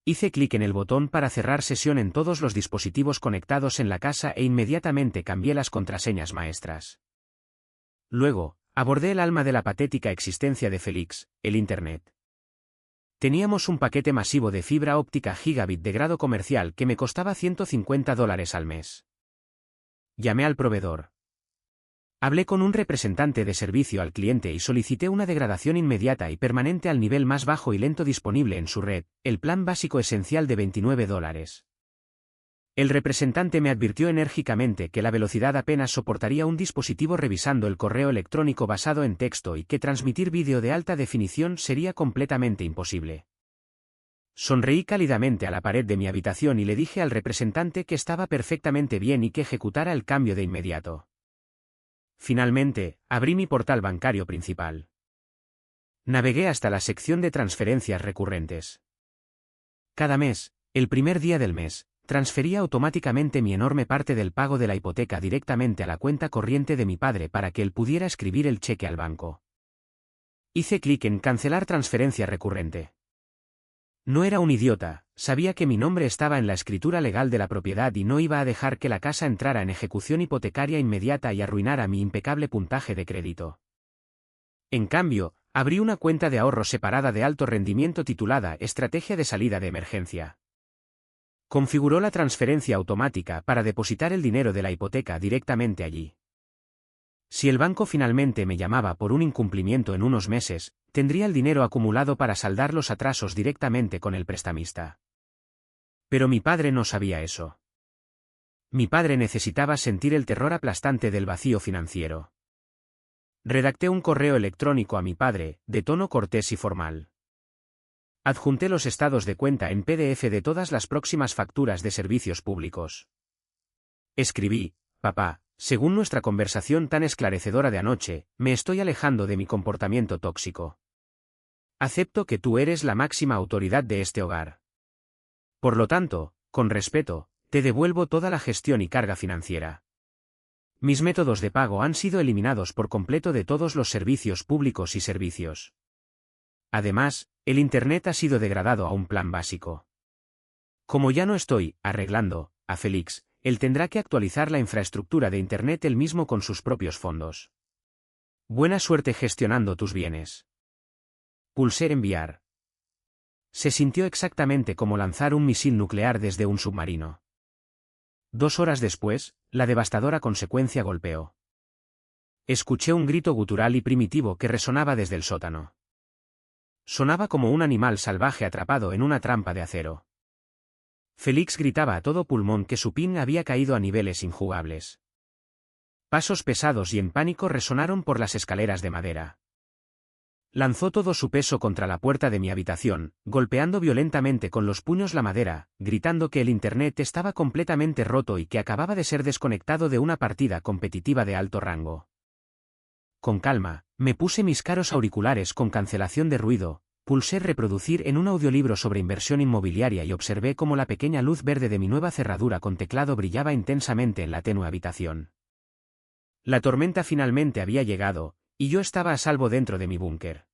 Hice clic en el botón para cerrar sesión en todos los dispositivos conectados en la casa e inmediatamente cambié las contraseñas maestras. Luego, abordé el alma de la patética existencia de Félix, el Internet. Teníamos un paquete masivo de fibra óptica gigabit de grado comercial que me costaba $150 al mes. Llamé al proveedor. Hablé con un representante de servicio al cliente y solicité una degradación inmediata y permanente al nivel más bajo y lento disponible en su red, el plan básico esencial de $29. El representante me advirtió enérgicamente que la velocidad apenas soportaría un dispositivo revisando el correo electrónico basado en texto y que transmitir vídeo de alta definición sería completamente imposible. Sonreí cálidamente a la pared de mi habitación y le dije al representante que estaba perfectamente bien y que ejecutara el cambio de inmediato. Finalmente, abrí mi portal bancario principal. Navegué hasta la sección de transferencias recurrentes. Cada mes, el primer día del mes, transfería automáticamente mi enorme parte del pago de la hipoteca directamente a la cuenta corriente de mi padre para que él pudiera escribir el cheque al banco. Hice clic en cancelar transferencia recurrente. No era un idiota, sabía que mi nombre estaba en la escritura legal de la propiedad y no iba a dejar que la casa entrara en ejecución hipotecaria inmediata y arruinara mi impecable puntaje de crédito. En cambio, abrí una cuenta de ahorro separada de alto rendimiento titulada Estrategia de Salida de Emergencia. Configuró la transferencia automática para depositar el dinero de la hipoteca directamente allí. Si el banco finalmente me llamaba por un incumplimiento en unos meses, tendría el dinero acumulado para saldar los atrasos directamente con el prestamista. Pero mi padre no sabía eso. Mi padre necesitaba sentir el terror aplastante del vacío financiero. Redacté un correo electrónico a mi padre, de tono cortés y formal. Adjunté los estados de cuenta en PDF de todas las próximas facturas de servicios públicos. Escribí: papá, según nuestra conversación tan esclarecedora de anoche, me estoy alejando de mi comportamiento tóxico. Acepto que tú eres la máxima autoridad de este hogar. Por lo tanto, con respeto, te devuelvo toda la gestión y carga financiera. Mis métodos de pago han sido eliminados por completo de todos los servicios públicos y servicios. Además, el Internet ha sido degradado a un plan básico. Como ya no estoy arreglando a Félix, él tendrá que actualizar la infraestructura de Internet él mismo con sus propios fondos. Buena suerte gestionando tus bienes. Pulsé enviar. Se sintió exactamente como lanzar un misil nuclear desde un submarino. 2 horas después, la devastadora consecuencia golpeó. Escuché un grito gutural y primitivo que resonaba desde el sótano. Sonaba como un animal salvaje atrapado en una trampa de acero. Félix gritaba a todo pulmón que su PIN había caído a niveles injugables. Pasos pesados y en pánico resonaron por las escaleras de madera. Lanzó todo su peso contra la puerta de mi habitación, golpeando violentamente con los puños la madera, gritando que el Internet estaba completamente roto y que acababa de ser desconectado de una partida competitiva de alto rango. Con calma, me puse mis caros auriculares con cancelación de ruido, pulsé reproducir en un audiolibro sobre inversión inmobiliaria y observé cómo la pequeña luz verde de mi nueva cerradura con teclado brillaba intensamente en la tenue habitación. La tormenta finalmente había llegado, y yo estaba a salvo dentro de mi búnker.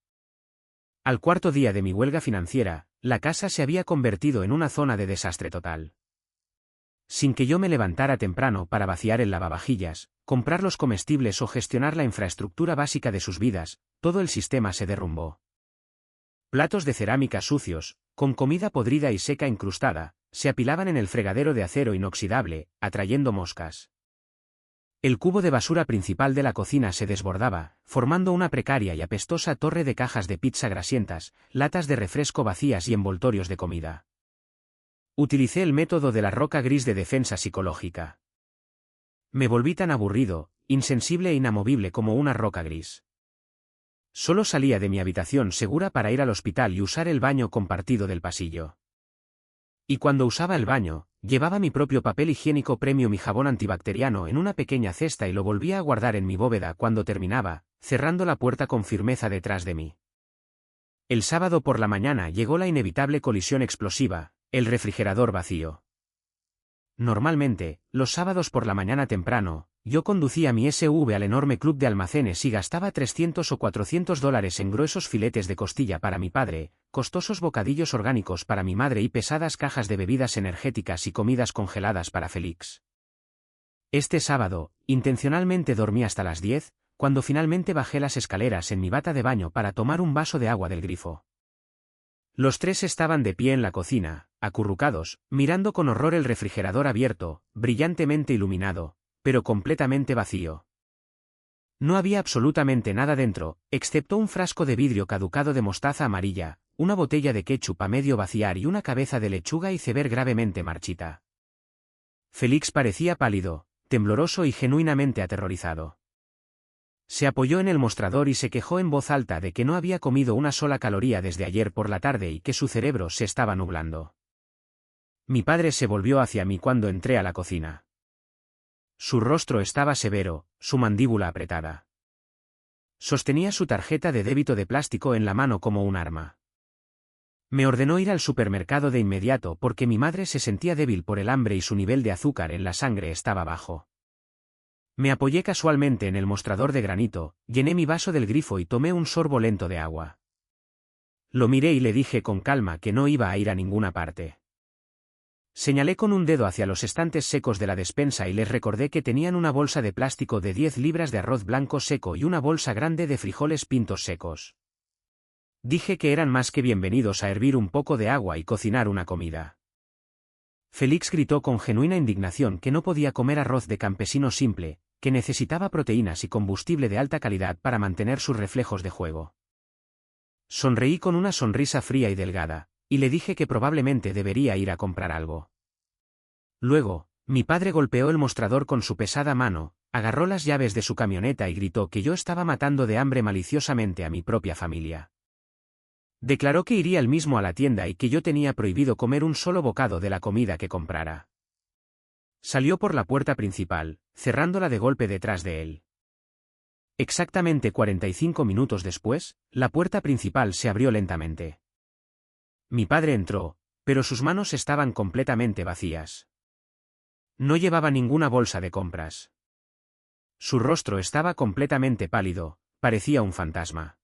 Al cuarto día de mi huelga financiera, la casa se había convertido en una zona de desastre total. Sin que yo me levantara temprano para vaciar el lavavajillas, comprar los comestibles o gestionar la infraestructura básica de sus vidas, todo el sistema se derrumbó. Platos de cerámica sucios, con comida podrida y seca incrustada, se apilaban en el fregadero de acero inoxidable, atrayendo moscas. El cubo de basura principal de la cocina se desbordaba, formando una precaria y apestosa torre de cajas de pizza grasientas, latas de refresco vacías y envoltorios de comida. Utilicé el método de la roca gris de defensa psicológica. Me volví tan aburrido, insensible e inamovible como una roca gris. Solo salía de mi habitación segura para ir al hospital y usar el baño compartido del pasillo. Y cuando usaba el baño, llevaba mi propio papel higiénico premium y jabón antibacteriano en una pequeña cesta y lo volvía a guardar en mi bóveda cuando terminaba, cerrando la puerta con firmeza detrás de mí. El sábado por la mañana llegó la inevitable colisión explosiva, el refrigerador vacío. Normalmente, los sábados por la mañana temprano, yo conducía mi SUV al enorme club de almacenes y gastaba $300 o $400 en gruesos filetes de costilla para mi padre, costosos bocadillos orgánicos para mi madre y pesadas cajas de bebidas energéticas y comidas congeladas para Félix. Este sábado, intencionalmente dormí hasta las 10, cuando finalmente bajé las escaleras en mi bata de baño para tomar un vaso de agua del grifo. Los tres estaban de pie en la cocina, acurrucados, mirando con horror el refrigerador abierto, brillantemente iluminado, pero completamente vacío. No había absolutamente nada dentro, excepto un frasco de vidrio caducado de mostaza amarilla, una botella de ketchup a medio vaciar y una cabeza de lechuga iceberg gravemente marchita. Félix parecía pálido, tembloroso y genuinamente aterrorizado. Se apoyó en el mostrador y se quejó en voz alta de que no había comido una sola caloría desde ayer por la tarde y que su cerebro se estaba nublando. Mi padre se volvió hacia mí cuando entré a la cocina. Su rostro estaba severo, su mandíbula apretada. Sostenía su tarjeta de débito de plástico en la mano como un arma. Me ordenó ir al supermercado de inmediato porque mi madre se sentía débil por el hambre y su nivel de azúcar en la sangre estaba bajo. Me apoyé casualmente en el mostrador de granito, llené mi vaso del grifo y tomé un sorbo lento de agua. Lo miré y le dije con calma que no iba a ir a ninguna parte. Señalé con un dedo hacia los estantes secos de la despensa y les recordé que tenían una bolsa de plástico de 10 libras de arroz blanco seco y una bolsa grande de frijoles pintos secos. Dije que eran más que bienvenidos a hervir un poco de agua y cocinar una comida. Félix gritó con genuina indignación que no podía comer arroz de campesino simple, que necesitaba proteínas y combustible de alta calidad para mantener sus reflejos de juego. Sonreí con una sonrisa fría y delgada, y le dije que probablemente debería ir a comprar algo. Luego, mi padre golpeó el mostrador con su pesada mano, agarró las llaves de su camioneta y gritó que yo estaba matando de hambre maliciosamente a mi propia familia. Declaró que iría él mismo a la tienda y que yo tenía prohibido comer un solo bocado de la comida que comprara. Salió por la puerta principal, cerrándola de golpe detrás de él. Exactamente 45 minutos después, la puerta principal se abrió lentamente. Mi padre entró, pero sus manos estaban completamente vacías. No llevaba ninguna bolsa de compras. Su rostro estaba completamente pálido, parecía un fantasma.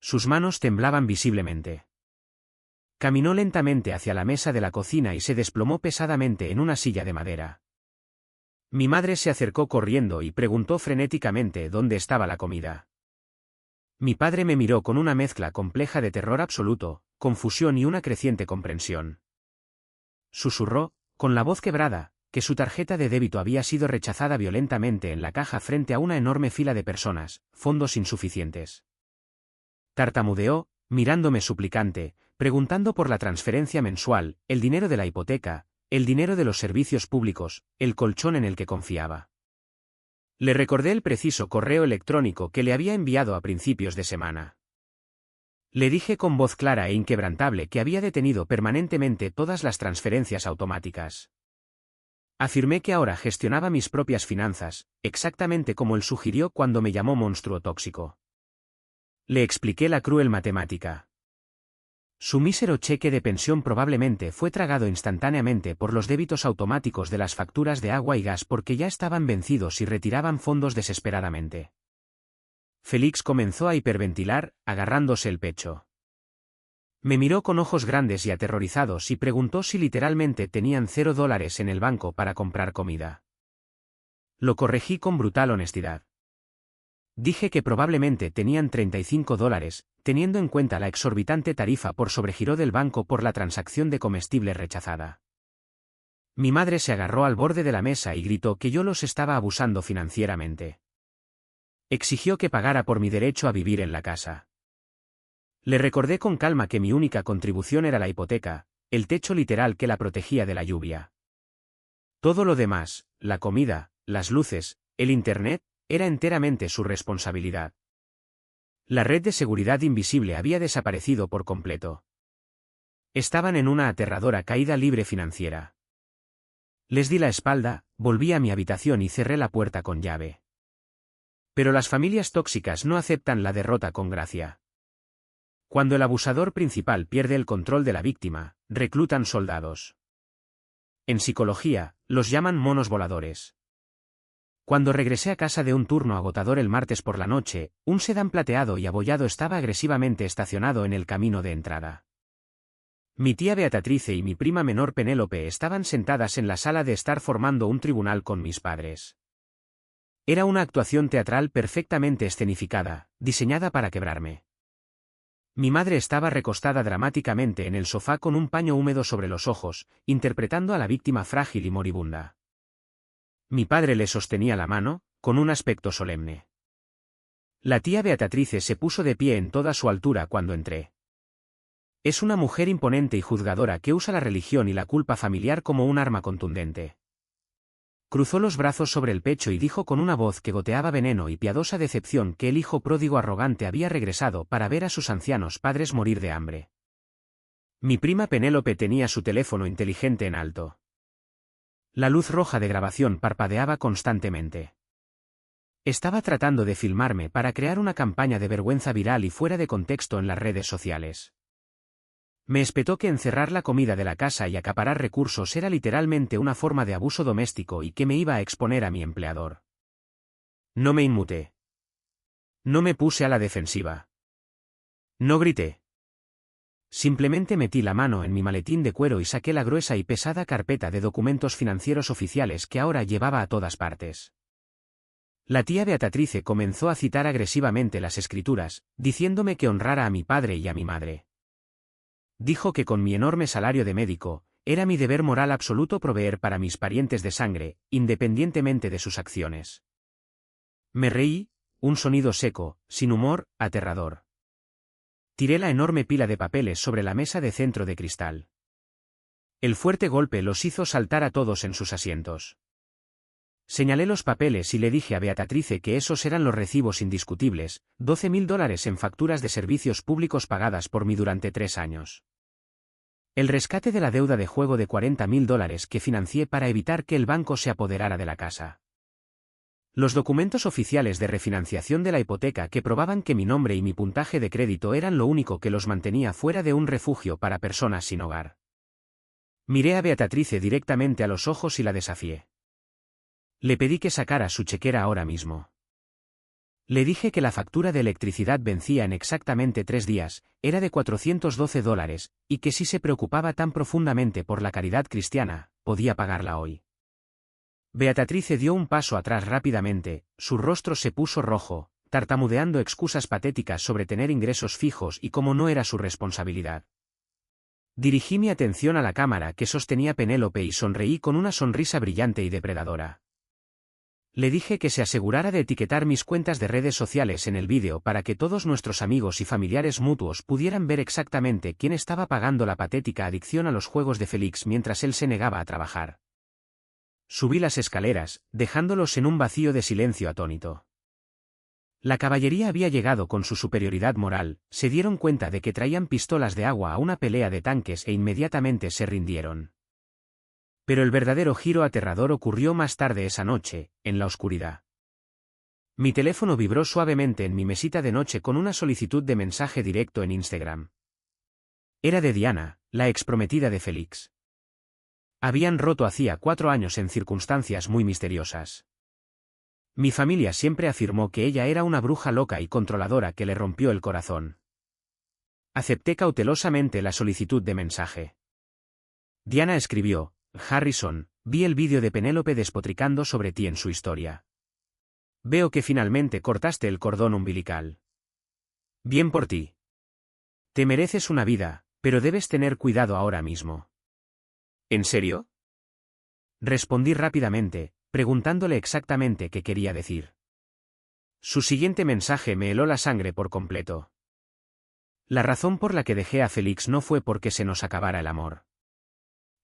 Sus manos temblaban visiblemente. Caminó lentamente hacia la mesa de la cocina y se desplomó pesadamente en una silla de madera. Mi madre se acercó corriendo y preguntó frenéticamente dónde estaba la comida. Mi padre me miró con una mezcla compleja de terror absoluto, confusión y una creciente comprensión. Susurró, con la voz quebrada, que su tarjeta de débito había sido rechazada violentamente en la caja frente a una enorme fila de personas, fondos insuficientes. Tartamudeó, mirándome suplicante, preguntando por la transferencia mensual, el dinero de la hipoteca, el dinero de los servicios públicos, el colchón en el que confiaba. Le recordé el preciso correo electrónico que le había enviado a principios de semana. Le dije con voz clara e inquebrantable que había detenido permanentemente todas las transferencias automáticas. Afirmé que ahora gestionaba mis propias finanzas, exactamente como él sugirió cuando me llamó monstruo tóxico. Le expliqué la cruel matemática. Su mísero cheque de pensión probablemente fue tragado instantáneamente por los débitos automáticos de las facturas de agua y gas porque ya estaban vencidos y retiraban fondos desesperadamente. Félix comenzó a hiperventilar, agarrándose el pecho. Me miró con ojos grandes y aterrorizados y preguntó si literalmente tenían $0 en el banco para comprar comida. Lo corregí con brutal honestidad. Dije que probablemente tenían $35, teniendo en cuenta la exorbitante tarifa por sobregiro del banco por la transacción de comestible rechazada. Mi madre se agarró al borde de la mesa y gritó que yo los estaba abusando financieramente. Exigió que pagara por mi derecho a vivir en la casa. Le recordé con calma que mi única contribución era la hipoteca, el techo literal que la protegía de la lluvia. Todo lo demás, la comida, las luces, el internet, era enteramente su responsabilidad. La red de seguridad invisible había desaparecido por completo. Estaban en una aterradora caída libre financiera. Les di la espalda, volví a mi habitación y cerré la puerta con llave. Pero las familias tóxicas no aceptan la derrota con gracia. Cuando el abusador principal pierde el control de la víctima, reclutan soldados. En psicología, los llaman monos voladores. Cuando regresé a casa de un turno agotador el martes por la noche, un sedán plateado y abollado estaba agresivamente estacionado en el camino de entrada. Mi tía Beatrice y mi prima menor Penélope estaban sentadas en la sala de estar formando un tribunal con mis padres. Era una actuación teatral perfectamente escenificada, diseñada para quebrarme. Mi madre estaba recostada dramáticamente en el sofá con un paño húmedo sobre los ojos, interpretando a la víctima frágil y moribunda. Mi padre le sostenía la mano, con un aspecto solemne. La tía Beatrice se puso de pie en toda su altura cuando entré. Es una mujer imponente y juzgadora que usa la religión y la culpa familiar como un arma contundente. Cruzó los brazos sobre el pecho y dijo con una voz que goteaba veneno y piadosa decepción que el hijo pródigo arrogante había regresado para ver a sus ancianos padres morir de hambre. Mi prima Penélope tenía su teléfono inteligente en alto. La luz roja de grabación parpadeaba constantemente. Estaba tratando de filmarme para crear una campaña de vergüenza viral y fuera de contexto en las redes sociales. Me espetó que encerrar la comida de la casa y acaparar recursos era literalmente una forma de abuso doméstico y que me iba a exponer a mi empleador. No me inmuté. No me puse a la defensiva. No grité. Simplemente metí la mano en mi maletín de cuero y saqué la gruesa y pesada carpeta de documentos financieros oficiales que ahora llevaba a todas partes. La tía Beatrice comenzó a citar agresivamente las escrituras, diciéndome que honrara a mi padre y a mi madre. Dijo que con mi enorme salario de médico, era mi deber moral absoluto proveer para mis parientes de sangre, independientemente de sus acciones. Me reí, un sonido seco, sin humor, aterrador. Tiré la enorme pila de papeles sobre la mesa de centro de cristal. El fuerte golpe los hizo saltar a todos en sus asientos. Señalé los papeles y le dije a Beatrice que esos eran los recibos indiscutibles, $12.000 en facturas de servicios públicos pagadas por mí durante 3 años. El rescate de la deuda de juego de $40.000 que financié para evitar que el banco se apoderara de la casa. Los documentos oficiales de refinanciación de la hipoteca que probaban que mi nombre y mi puntaje de crédito eran lo único que los mantenía fuera de un refugio para personas sin hogar. Miré a Beatrice directamente a los ojos y la desafié. Le pedí que sacara su chequera ahora mismo. Le dije que la factura de electricidad vencía en exactamente 3 días, era de $412, y que si se preocupaba tan profundamente por la caridad cristiana, podía pagarla hoy. Beatrice dio un paso atrás rápidamente, su rostro se puso rojo, tartamudeando excusas patéticas sobre tener ingresos fijos y cómo no era su responsabilidad. Dirigí mi atención a la cámara que sostenía Penélope y sonreí con una sonrisa brillante y depredadora. Le dije que se asegurara de etiquetar mis cuentas de redes sociales en el vídeo para que todos nuestros amigos y familiares mutuos pudieran ver exactamente quién estaba pagando la patética adicción a los juegos de Félix mientras él se negaba a trabajar. Subí las escaleras, dejándolos en un vacío de silencio atónito. La caballería había llegado con su superioridad moral, se dieron cuenta de que traían pistolas de agua a una pelea de tanques e inmediatamente se rindieron. Pero el verdadero giro aterrador ocurrió más tarde esa noche, en la oscuridad. Mi teléfono vibró suavemente en mi mesita de noche con una solicitud de mensaje directo en Instagram. Era de Diana, la exprometida de Félix. Habían roto hacía 4 años en circunstancias muy misteriosas. Mi familia siempre afirmó que ella era una bruja loca y controladora que le rompió el corazón. Acepté cautelosamente la solicitud de mensaje. Diana escribió: Harrison, vi el vídeo de Penélope despotricando sobre ti en su historia. Veo que finalmente cortaste el cordón umbilical. Bien por ti. Te mereces una vida, pero debes tener cuidado ahora mismo. ¿En serio? Respondí rápidamente, preguntándole exactamente qué quería decir. Su siguiente mensaje me heló la sangre por completo. La razón por la que dejé a Félix no fue porque se nos acabara el amor.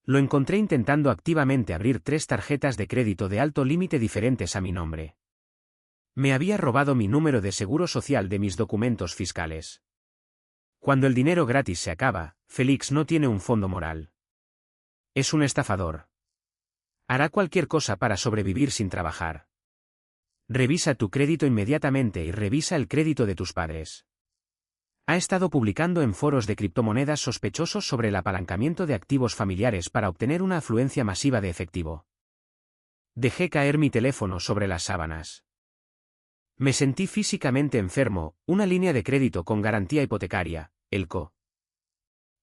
Lo encontré intentando activamente abrir 3 tarjetas de crédito de alto límite diferentes a mi nombre. Me había robado mi número de seguro social de mis documentos fiscales. Cuando el dinero gratis se acaba, Félix no tiene un fondo moral. Es un estafador. Hará cualquier cosa para sobrevivir sin trabajar. Revisa tu crédito inmediatamente y revisa el crédito de tus padres. Ha estado publicando en foros de criptomonedas sospechosos sobre el apalancamiento de activos familiares para obtener una afluencia masiva de efectivo. Dejé caer mi teléfono sobre las sábanas. Me sentí físicamente enfermo, una línea de crédito con garantía hipotecaria, ELCO.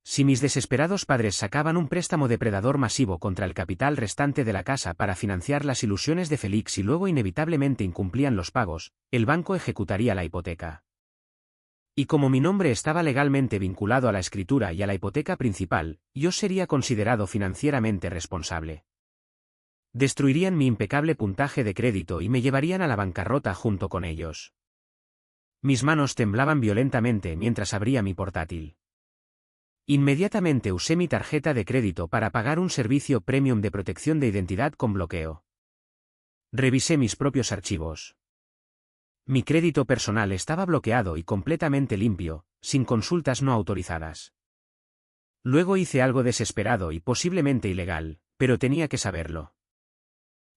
Si mis desesperados padres sacaban un préstamo depredador masivo contra el capital restante de la casa para financiar las ilusiones de Félix y luego inevitablemente incumplían los pagos, el banco ejecutaría la hipoteca. Y como mi nombre estaba legalmente vinculado a la escritura y a la hipoteca principal, yo sería considerado financieramente responsable. Destruirían mi impecable puntaje de crédito y me llevarían a la bancarrota junto con ellos. Mis manos temblaban violentamente mientras abría mi portátil. Inmediatamente usé mi tarjeta de crédito para pagar un servicio premium de protección de identidad con bloqueo. Revisé mis propios archivos. Mi crédito personal estaba bloqueado y completamente limpio, sin consultas no autorizadas. Luego hice algo desesperado y posiblemente ilegal, pero tenía que saberlo.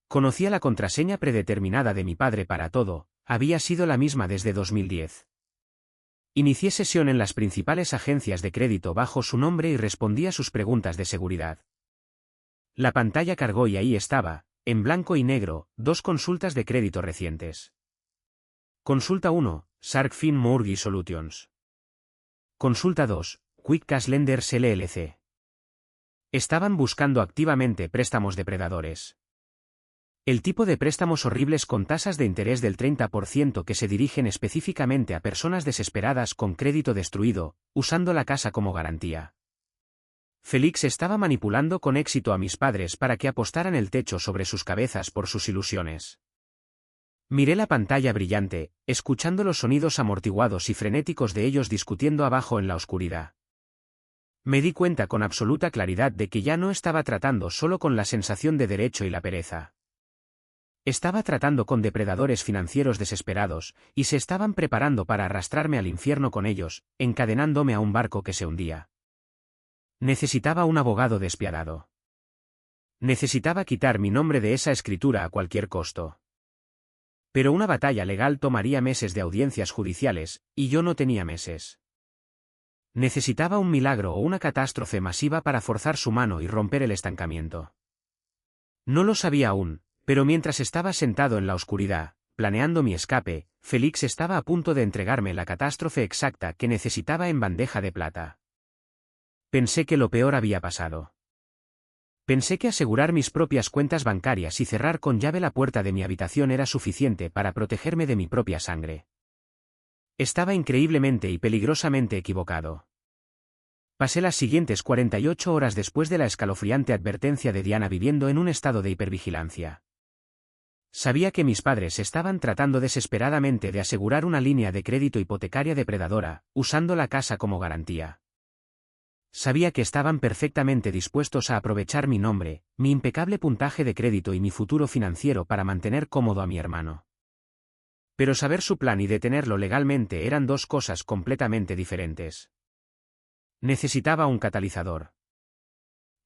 Conocía la contraseña predeterminada de mi padre para todo, había sido la misma desde 2010. Inicié sesión en las principales agencias de crédito bajo su nombre y respondí a sus preguntas de seguridad. La pantalla cargó y ahí estaba, en blanco y negro, 2 consultas de crédito recientes. Consulta 1, Shark Fin Mortgage Solutions. Consulta 2, Quick Cash Lenders LLC. Estaban buscando activamente préstamos depredadores. El tipo de préstamos horribles con tasas de interés del 30% que se dirigen específicamente a personas desesperadas con crédito destruido, usando la casa como garantía. Félix estaba manipulando con éxito a mis padres para que apostaran el techo sobre sus cabezas por sus ilusiones. Miré la pantalla brillante, escuchando los sonidos amortiguados y frenéticos de ellos discutiendo abajo en la oscuridad. Me di cuenta con absoluta claridad de que ya no estaba tratando solo con la sensación de derecho y la pereza. Estaba tratando con depredadores financieros desesperados, y se estaban preparando para arrastrarme al infierno con ellos, encadenándome a un barco que se hundía. Necesitaba un abogado despiadado. Necesitaba quitar mi nombre de esa escritura a cualquier costo. Pero una batalla legal tomaría meses de audiencias judiciales, y yo no tenía meses. Necesitaba un milagro o una catástrofe masiva para forzar su mano y romper el estancamiento. No lo sabía aún, pero mientras estaba sentado en la oscuridad, planeando mi escape, Félix estaba a punto de entregarme la catástrofe exacta que necesitaba en bandeja de plata. Pensé que lo peor había pasado. Pensé que asegurar mis propias cuentas bancarias y cerrar con llave la puerta de mi habitación era suficiente para protegerme de mi propia sangre. Estaba increíblemente y peligrosamente equivocado. Pasé las siguientes 48 horas después de la escalofriante advertencia de Diana viviendo en un estado de hipervigilancia. Sabía que mis padres estaban tratando desesperadamente de asegurar una línea de crédito hipotecaria depredadora, usando la casa como garantía. Sabía que estaban perfectamente dispuestos a aprovechar mi nombre, mi impecable puntaje de crédito y mi futuro financiero para mantener cómodo a mi hermano. Pero saber su plan y detenerlo legalmente eran dos cosas completamente diferentes. Necesitaba un catalizador.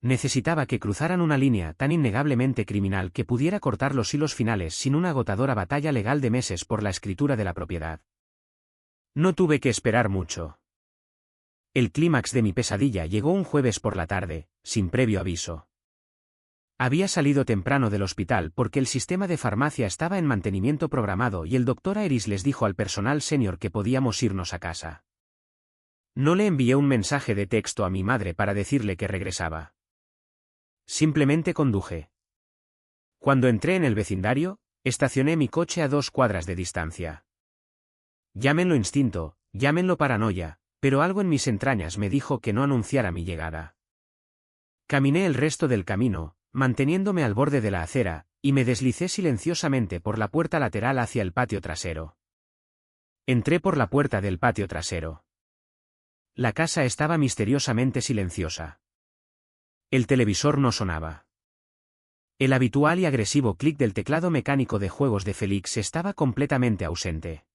Necesitaba que cruzaran una línea tan innegablemente criminal que pudiera cortar los hilos finales sin una agotadora batalla legal de meses por la escritura de la propiedad. No tuve que esperar mucho. El clímax de mi pesadilla llegó un jueves por la tarde, sin previo aviso. Había salido temprano del hospital porque el sistema de farmacia estaba en mantenimiento programado y el doctor Iris les dijo al personal senior que podíamos irnos a casa. No le envié un mensaje de texto a mi madre para decirle que regresaba. Simplemente conduje. Cuando entré en el vecindario, estacioné mi coche a 2 cuadras de distancia. Llámenlo instinto, llámenlo paranoia, pero algo en mis entrañas me dijo que no anunciara mi llegada. Caminé el resto del camino, manteniéndome al borde de la acera, y me deslicé silenciosamente por la puerta lateral hacia el patio trasero. Entré por la puerta del patio trasero. La casa estaba misteriosamente silenciosa. El televisor no sonaba. El habitual y agresivo clic del teclado mecánico de juegos de Félix estaba completamente ausente.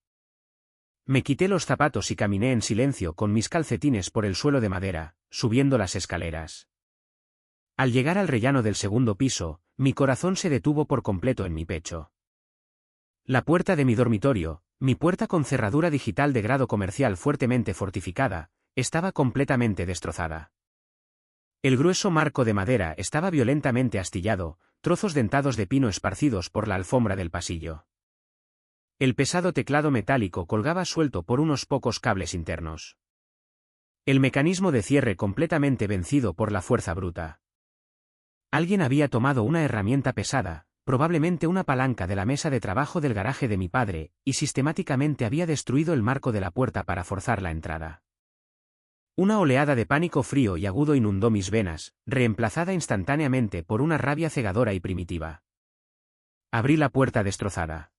Me quité los zapatos y caminé en silencio con mis calcetines por el suelo de madera, subiendo las escaleras. Al llegar al rellano del segundo piso, mi corazón se detuvo por completo en mi pecho. La puerta de mi dormitorio, mi puerta con cerradura digital de grado comercial fuertemente fortificada, estaba completamente destrozada. El grueso marco de madera estaba violentamente astillado, trozos dentados de pino esparcidos por la alfombra del pasillo. El pesado teclado metálico colgaba suelto por unos pocos cables internos. El mecanismo de cierre completamente vencido por la fuerza bruta. Alguien había tomado una herramienta pesada, probablemente una palanca de la mesa de trabajo del garaje de mi padre, y sistemáticamente había destruido el marco de la puerta para forzar la entrada. Una oleada de pánico frío y agudo inundó mis venas, reemplazada instantáneamente por una rabia cegadora y primitiva. Abrí la puerta destrozada.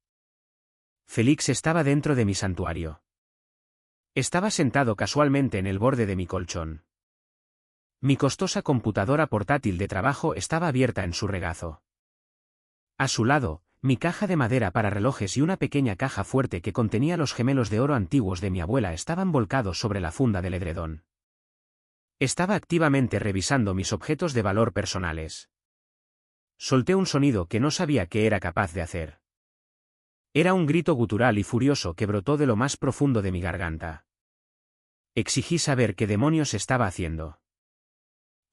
Félix estaba dentro de mi santuario. Estaba sentado casualmente en el borde de mi colchón. Mi costosa computadora portátil de trabajo estaba abierta en su regazo. A su lado, mi caja de madera para relojes y una pequeña caja fuerte que contenía los gemelos de oro antiguos de mi abuela estaban volcados sobre la funda del edredón. Estaba activamente revisando mis objetos de valor personales. Solté un sonido que no sabía qué era capaz de hacer. Era un grito gutural y furioso que brotó de lo más profundo de mi garganta. Exigí saber qué demonios estaba haciendo.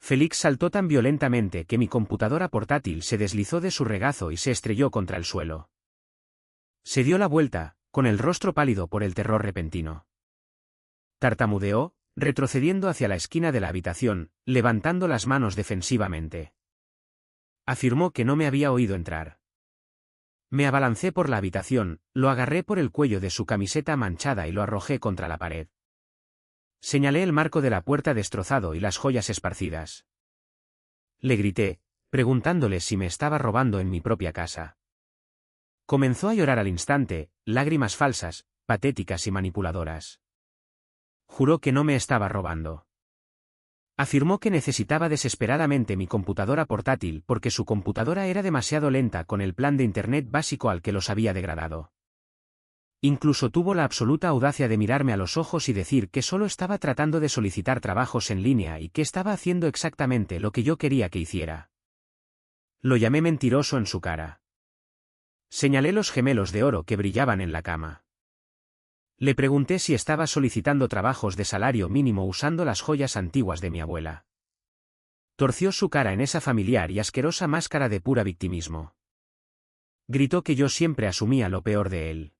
Félix saltó tan violentamente que mi computadora portátil se deslizó de su regazo y se estrelló contra el suelo. Se dio la vuelta, con el rostro pálido por el terror repentino. Tartamudeó, retrocediendo hacia la esquina de la habitación, levantando las manos defensivamente. Afirmó que no me había oído entrar. Me abalancé por la habitación, lo agarré por el cuello de su camiseta manchada y lo arrojé contra la pared. Señalé el marco de la puerta destrozado y las joyas esparcidas. Le grité, preguntándole si me estaba robando en mi propia casa. Comenzó a llorar al instante, lágrimas falsas, patéticas y manipuladoras. Juró que no me estaba robando. Afirmó que necesitaba desesperadamente mi computadora portátil porque su computadora era demasiado lenta con el plan de Internet básico al que los había degradado. Incluso tuvo la absoluta audacia de mirarme a los ojos y decir que solo estaba tratando de solicitar trabajos en línea y que estaba haciendo exactamente lo que yo quería que hiciera. Lo llamé mentiroso en su cara. Señalé los gemelos de oro que brillaban en la cama. Le pregunté si estaba solicitando trabajos de salario mínimo usando las joyas antiguas de mi abuela. Torció su cara en esa familiar y asquerosa máscara de pura victimismo. Gritó que yo siempre asumía lo peor de él.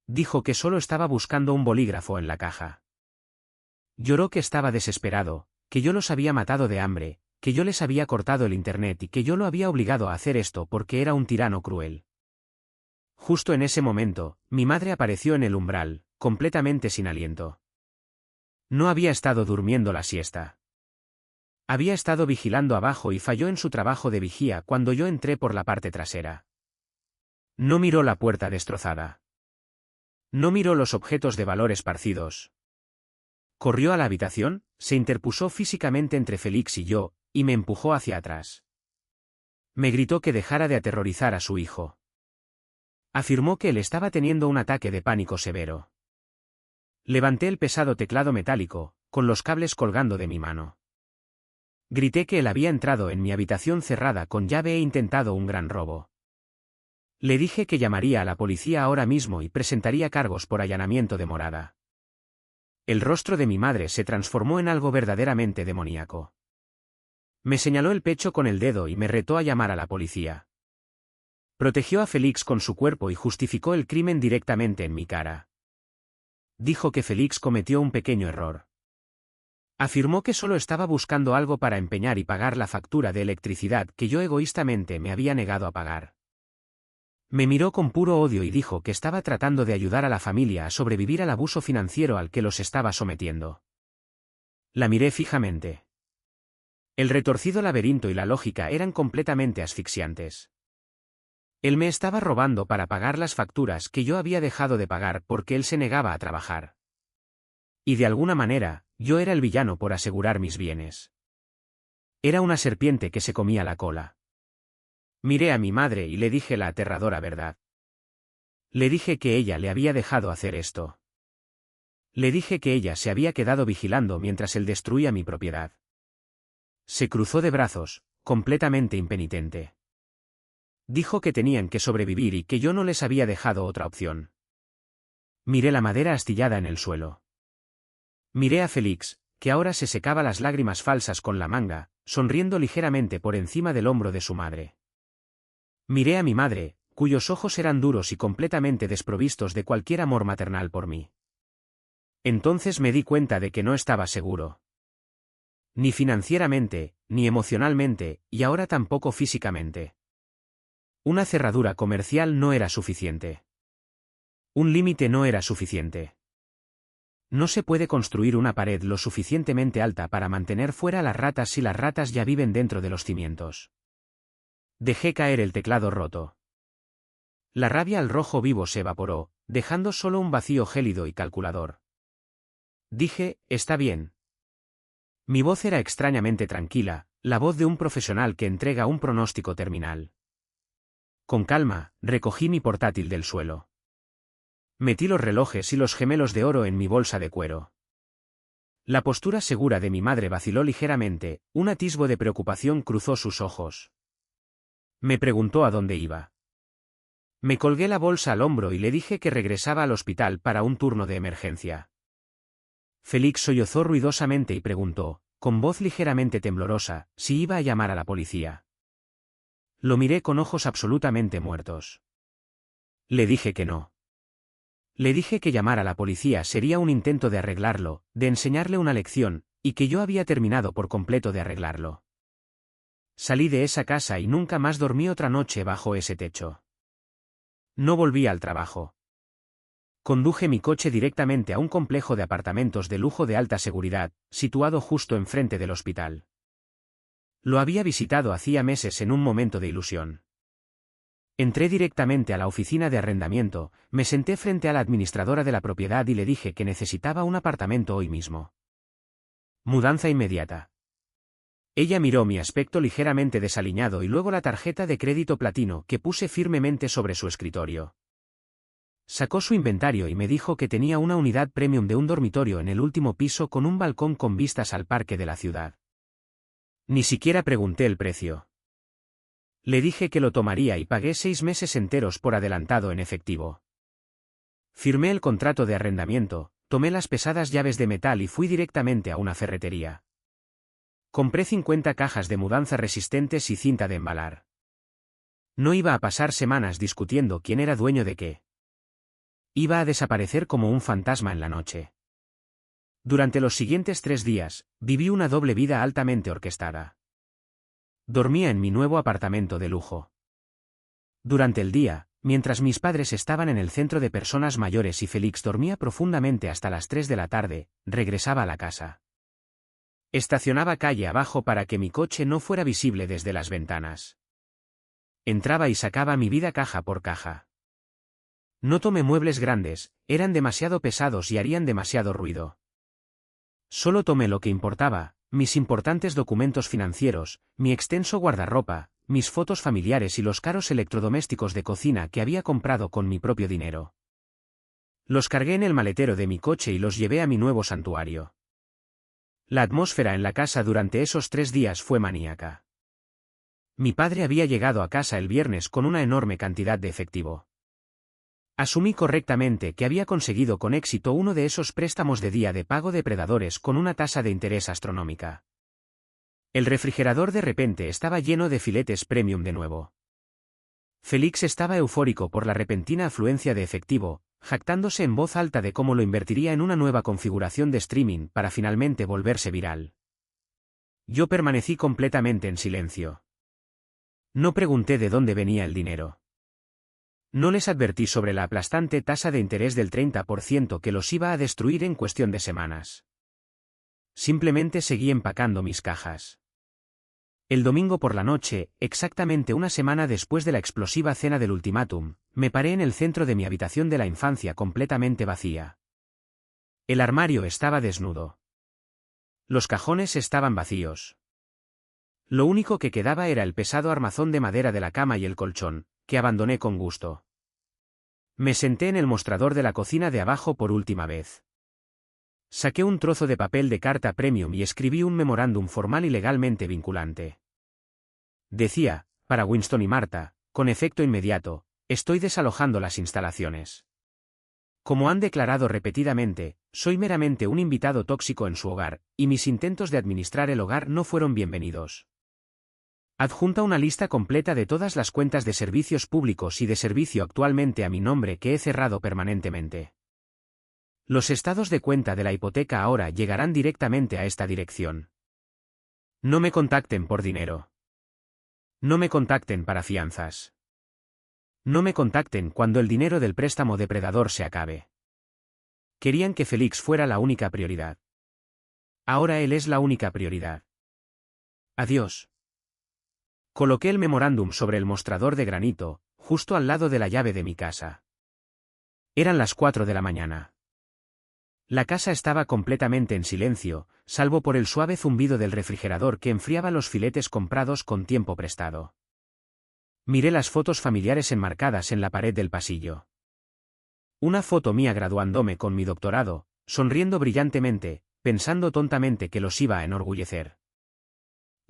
Dijo que solo estaba buscando un bolígrafo en la caja. Lloró que estaba desesperado, que yo los había matado de hambre, que yo les había cortado el internet y que yo lo había obligado a hacer esto porque era un tirano cruel. Justo en ese momento, mi madre apareció en el umbral, completamente sin aliento. No había estado durmiendo la siesta. Había estado vigilando abajo y falló en su trabajo de vigía cuando yo entré por la parte trasera. No miró la puerta destrozada. No miró los objetos de valor esparcidos. Corrió a la habitación, se interpuso físicamente entre Félix y yo, y me empujó hacia atrás. Me gritó que dejara de aterrorizar a su hijo. Afirmó que él estaba teniendo un ataque de pánico severo. Levanté el pesado teclado metálico, con los cables colgando de mi mano. Grité que él había entrado en mi habitación cerrada con llave e intentado un gran robo. Le dije que llamaría a la policía ahora mismo y presentaría cargos por allanamiento de morada. El rostro de mi madre se transformó en algo verdaderamente demoníaco. Me señaló el pecho con el dedo y me retó a llamar a la policía. Protegió a Félix con su cuerpo y justificó el crimen directamente en mi cara. Dijo que Félix cometió un pequeño error. Afirmó que solo estaba buscando algo para empeñar y pagar la factura de electricidad que yo egoístamente me había negado a pagar. Me miró con puro odio y dijo que estaba tratando de ayudar a la familia a sobrevivir al abuso financiero al que los estaba sometiendo. La miré fijamente. El retorcido laberinto y la lógica eran completamente asfixiantes. Él me estaba robando para pagar las facturas que yo había dejado de pagar porque él se negaba a trabajar. Y de alguna manera, yo era el villano por asegurar mis bienes. Era una serpiente que se comía la cola. Miré a mi madre y le dije la aterradora verdad. Le dije que ella le había dejado hacer esto. Le dije que ella se había quedado vigilando mientras él destruía mi propiedad. Se cruzó de brazos, completamente impenitente. Dijo que tenían que sobrevivir y que yo no les había dejado otra opción. Miré la madera astillada en el suelo. Miré a Félix, que ahora se secaba las lágrimas falsas con la manga, sonriendo ligeramente por encima del hombro de su madre. Miré a mi madre, cuyos ojos eran duros y completamente desprovistos de cualquier amor maternal por mí. Entonces me di cuenta de que no estaba seguro. Ni financieramente, ni emocionalmente, y ahora tampoco físicamente. Una cerradura comercial no era suficiente. Un límite no era suficiente. No se puede construir una pared lo suficientemente alta para mantener fuera las ratas si las ratas ya viven dentro de los cimientos. Dejé caer el teclado roto. La rabia al rojo vivo se evaporó, dejando solo un vacío gélido y calculador. Dije, está bien. Mi voz era extrañamente tranquila, la voz de un profesional que entrega un pronóstico terminal. Con calma, recogí mi portátil del suelo. Metí los relojes y los gemelos de oro en mi bolsa de cuero. La postura segura de mi madre vaciló ligeramente, un atisbo de preocupación cruzó sus ojos. Me preguntó a dónde iba. Me colgué la bolsa al hombro y le dije que regresaba al hospital para un turno de emergencia. Félix sollozó ruidosamente y preguntó, con voz ligeramente temblorosa, si iba a llamar a la policía. Lo miré con ojos absolutamente muertos. Le dije que no. Le dije que llamar a la policía sería un intento de arreglarlo, de enseñarle una lección, y que yo había terminado por completo de arreglarlo. Salí de esa casa y nunca más dormí otra noche bajo ese techo. No volví al trabajo. Conduje mi coche directamente a un complejo de apartamentos de lujo de alta seguridad, situado justo enfrente del hospital. Lo había visitado hacía meses en un momento de ilusión. Entré directamente a la oficina de arrendamiento, me senté frente a la administradora de la propiedad y le dije que necesitaba un apartamento hoy mismo. Mudanza inmediata. Ella miró mi aspecto ligeramente desaliñado y luego la tarjeta de crédito platino que puse firmemente sobre su escritorio. Sacó su inventario y me dijo que tenía una unidad premium de un dormitorio en el último piso con un balcón con vistas al parque de la ciudad. Ni siquiera pregunté el precio. Le dije que lo tomaría y pagué 6 meses enteros por adelantado en efectivo. Firmé el contrato de arrendamiento, tomé las pesadas llaves de metal y fui directamente a una ferretería. Compré 50 cajas de mudanza resistentes y cinta de embalar. No iba a pasar semanas discutiendo quién era dueño de qué. Iba a desaparecer como un fantasma en la noche. Durante los siguientes 3 días, viví una doble vida altamente orquestada. Dormía en mi nuevo apartamento de lujo. Durante el día, mientras mis padres estaban en el centro de personas mayores y Félix dormía profundamente hasta las 3 de la tarde, regresaba a la casa. Estacionaba calle abajo para que mi coche no fuera visible desde las ventanas. Entraba y sacaba mi vida caja por caja. No tomé muebles grandes, eran demasiado pesados y harían demasiado ruido. Solo tomé lo que importaba, mis importantes documentos financieros, mi extenso guardarropa, mis fotos familiares y los caros electrodomésticos de cocina que había comprado con mi propio dinero. Los cargué en el maletero de mi coche y los llevé a mi nuevo santuario. La atmósfera en la casa durante esos 3 días fue maníaca. Mi padre había llegado a casa el viernes con una enorme cantidad de efectivo. Asumí correctamente que había conseguido con éxito uno de esos préstamos de día de pago depredadores con una tasa de interés astronómica. El refrigerador de repente estaba lleno de filetes premium de nuevo. Félix estaba eufórico por la repentina afluencia de efectivo, jactándose en voz alta de cómo lo invertiría en una nueva configuración de streaming para finalmente volverse viral. Yo permanecí completamente en silencio. No pregunté de dónde venía el dinero. No les advertí sobre la aplastante tasa de interés del 30% que los iba a destruir en cuestión de semanas. Simplemente seguí empacando mis cajas. El domingo por la noche, exactamente una semana después de la explosiva cena del ultimátum, me paré en el centro de mi habitación de la infancia completamente vacía. El armario estaba desnudo. Los cajones estaban vacíos. Lo único que quedaba era el pesado armazón de madera de la cama y el colchón, que abandoné con gusto. Me senté en el mostrador de la cocina de abajo por última vez. Saqué un trozo de papel de carta premium y escribí un memorándum formal y legalmente vinculante. Decía, para Winston y Marta, con efecto inmediato, estoy desalojando las instalaciones. Como han declarado repetidamente, soy meramente un invitado tóxico en su hogar, y mis intentos de administrar el hogar no fueron bienvenidos. Adjunta una lista completa de todas las cuentas de servicios públicos y de servicio actualmente a mi nombre que he cerrado permanentemente. Los estados de cuenta de la hipoteca ahora llegarán directamente a esta dirección. No me contacten por dinero. No me contacten para fianzas. No me contacten cuando el dinero del préstamo depredador se acabe. Querían que Félix fuera la única prioridad. Ahora él es la única prioridad. Adiós. Coloqué el memorándum sobre el mostrador de granito, justo al lado de la llave de mi casa. Eran las 4 de la mañana. La casa estaba completamente en silencio, salvo por el suave zumbido del refrigerador que enfriaba los filetes comprados con tiempo prestado. Miré las fotos familiares enmarcadas en la pared del pasillo. Una foto mía graduándome con mi doctorado, sonriendo brillantemente, pensando tontamente que los iba a enorgullecer.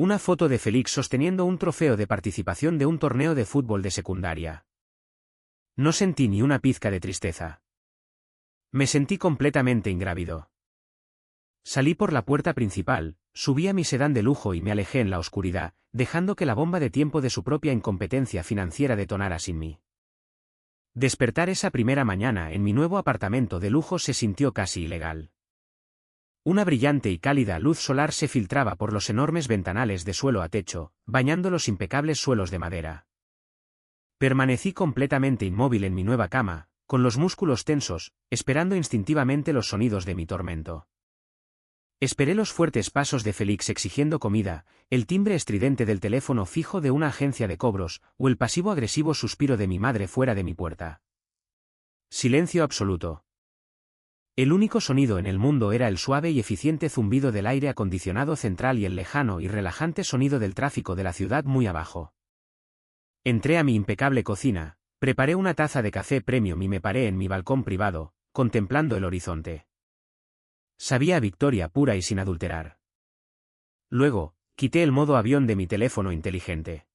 Una foto de Félix sosteniendo un trofeo de participación de un torneo de fútbol de secundaria. No sentí ni una pizca de tristeza. Me sentí completamente ingrávido. Salí por la puerta principal, subí a mi sedán de lujo y me alejé en la oscuridad, dejando que la bomba de tiempo de su propia incompetencia financiera detonara sin mí. Despertar esa primera mañana en mi nuevo apartamento de lujo se sintió casi ilegal. Una brillante y cálida luz solar se filtraba por los enormes ventanales de suelo a techo, bañando los impecables suelos de madera. Permanecí completamente inmóvil en mi nueva cama, con los músculos tensos, esperando instintivamente los sonidos de mi tormento. Esperé los fuertes pasos de Félix exigiendo comida, el timbre estridente del teléfono fijo de una agencia de cobros, o el pasivo-agresivo suspiro de mi madre fuera de mi puerta. Silencio absoluto. El único sonido en el mundo era el suave y eficiente zumbido del aire acondicionado central y el lejano y relajante sonido del tráfico de la ciudad muy abajo. Entré a mi impecable cocina, preparé una taza de café premium y me paré en mi balcón privado, contemplando el horizonte. Sabía a victoria pura y sin adulterar. Luego, quité el modo avión de mi teléfono inteligente.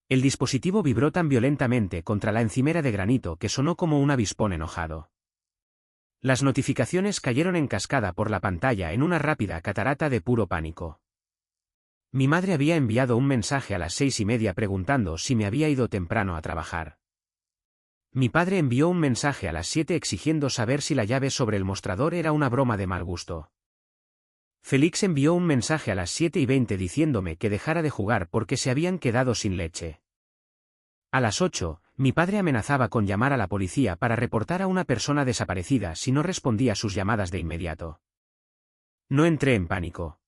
El dispositivo vibró tan violentamente contra la encimera de granito que sonó como un avispón enojado. Las notificaciones cayeron en cascada por la pantalla en una rápida catarata de puro pánico. Mi madre había enviado un mensaje a las 6:30 preguntando si me había ido temprano a trabajar. Mi padre envió un mensaje a las 7 exigiendo saber si la llave sobre el mostrador era una broma de mal gusto. Félix envió un mensaje a las 7:20 diciéndome que dejara de jugar porque se habían quedado sin leche. A las 8, mi padre amenazaba con llamar a la policía para reportar a una persona desaparecida si no respondía a sus llamadas de inmediato. No entré en pánico.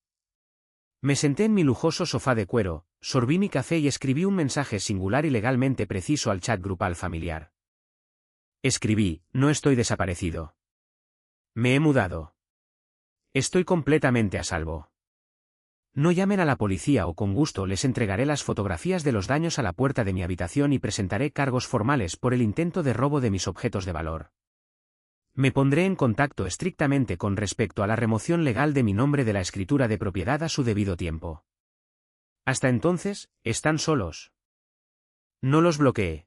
Me senté en mi lujoso sofá de cuero, sorbí mi café y escribí un mensaje singular y legalmente preciso al chat grupal familiar. Escribí: no estoy desaparecido. Me he mudado. Estoy completamente a salvo. No llamen a la policía o con gusto les entregaré las fotografías de los daños a la puerta de mi habitación y presentaré cargos formales por el intento de robo de mis objetos de valor. Me pondré en contacto estrictamente con respecto a la remoción legal de mi nombre de la escritura de propiedad a su debido tiempo. Hasta entonces, están solos. No los bloqueé.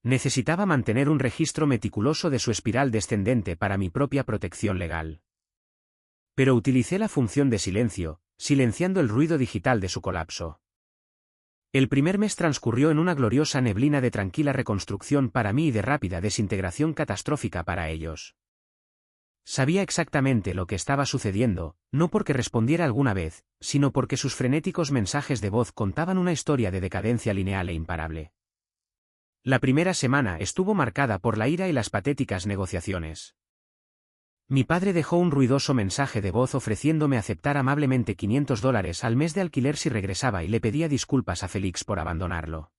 Necesitaba mantener un registro meticuloso de su espiral descendente para mi propia protección legal. Pero utilicé la función de silencio, silenciando el ruido digital de su colapso. El primer mes transcurrió en una gloriosa neblina de tranquila reconstrucción para mí y de rápida desintegración catastrófica para ellos. Sabía exactamente lo que estaba sucediendo, no porque respondiera alguna vez, sino porque sus frenéticos mensajes de voz contaban una historia de decadencia lineal e imparable. La primera semana estuvo marcada por la ira y las patéticas negociaciones. Mi padre dejó un ruidoso mensaje de voz ofreciéndome aceptar amablemente $500 al mes de alquiler si regresaba y le pedía disculpas a Félix por abandonarlo.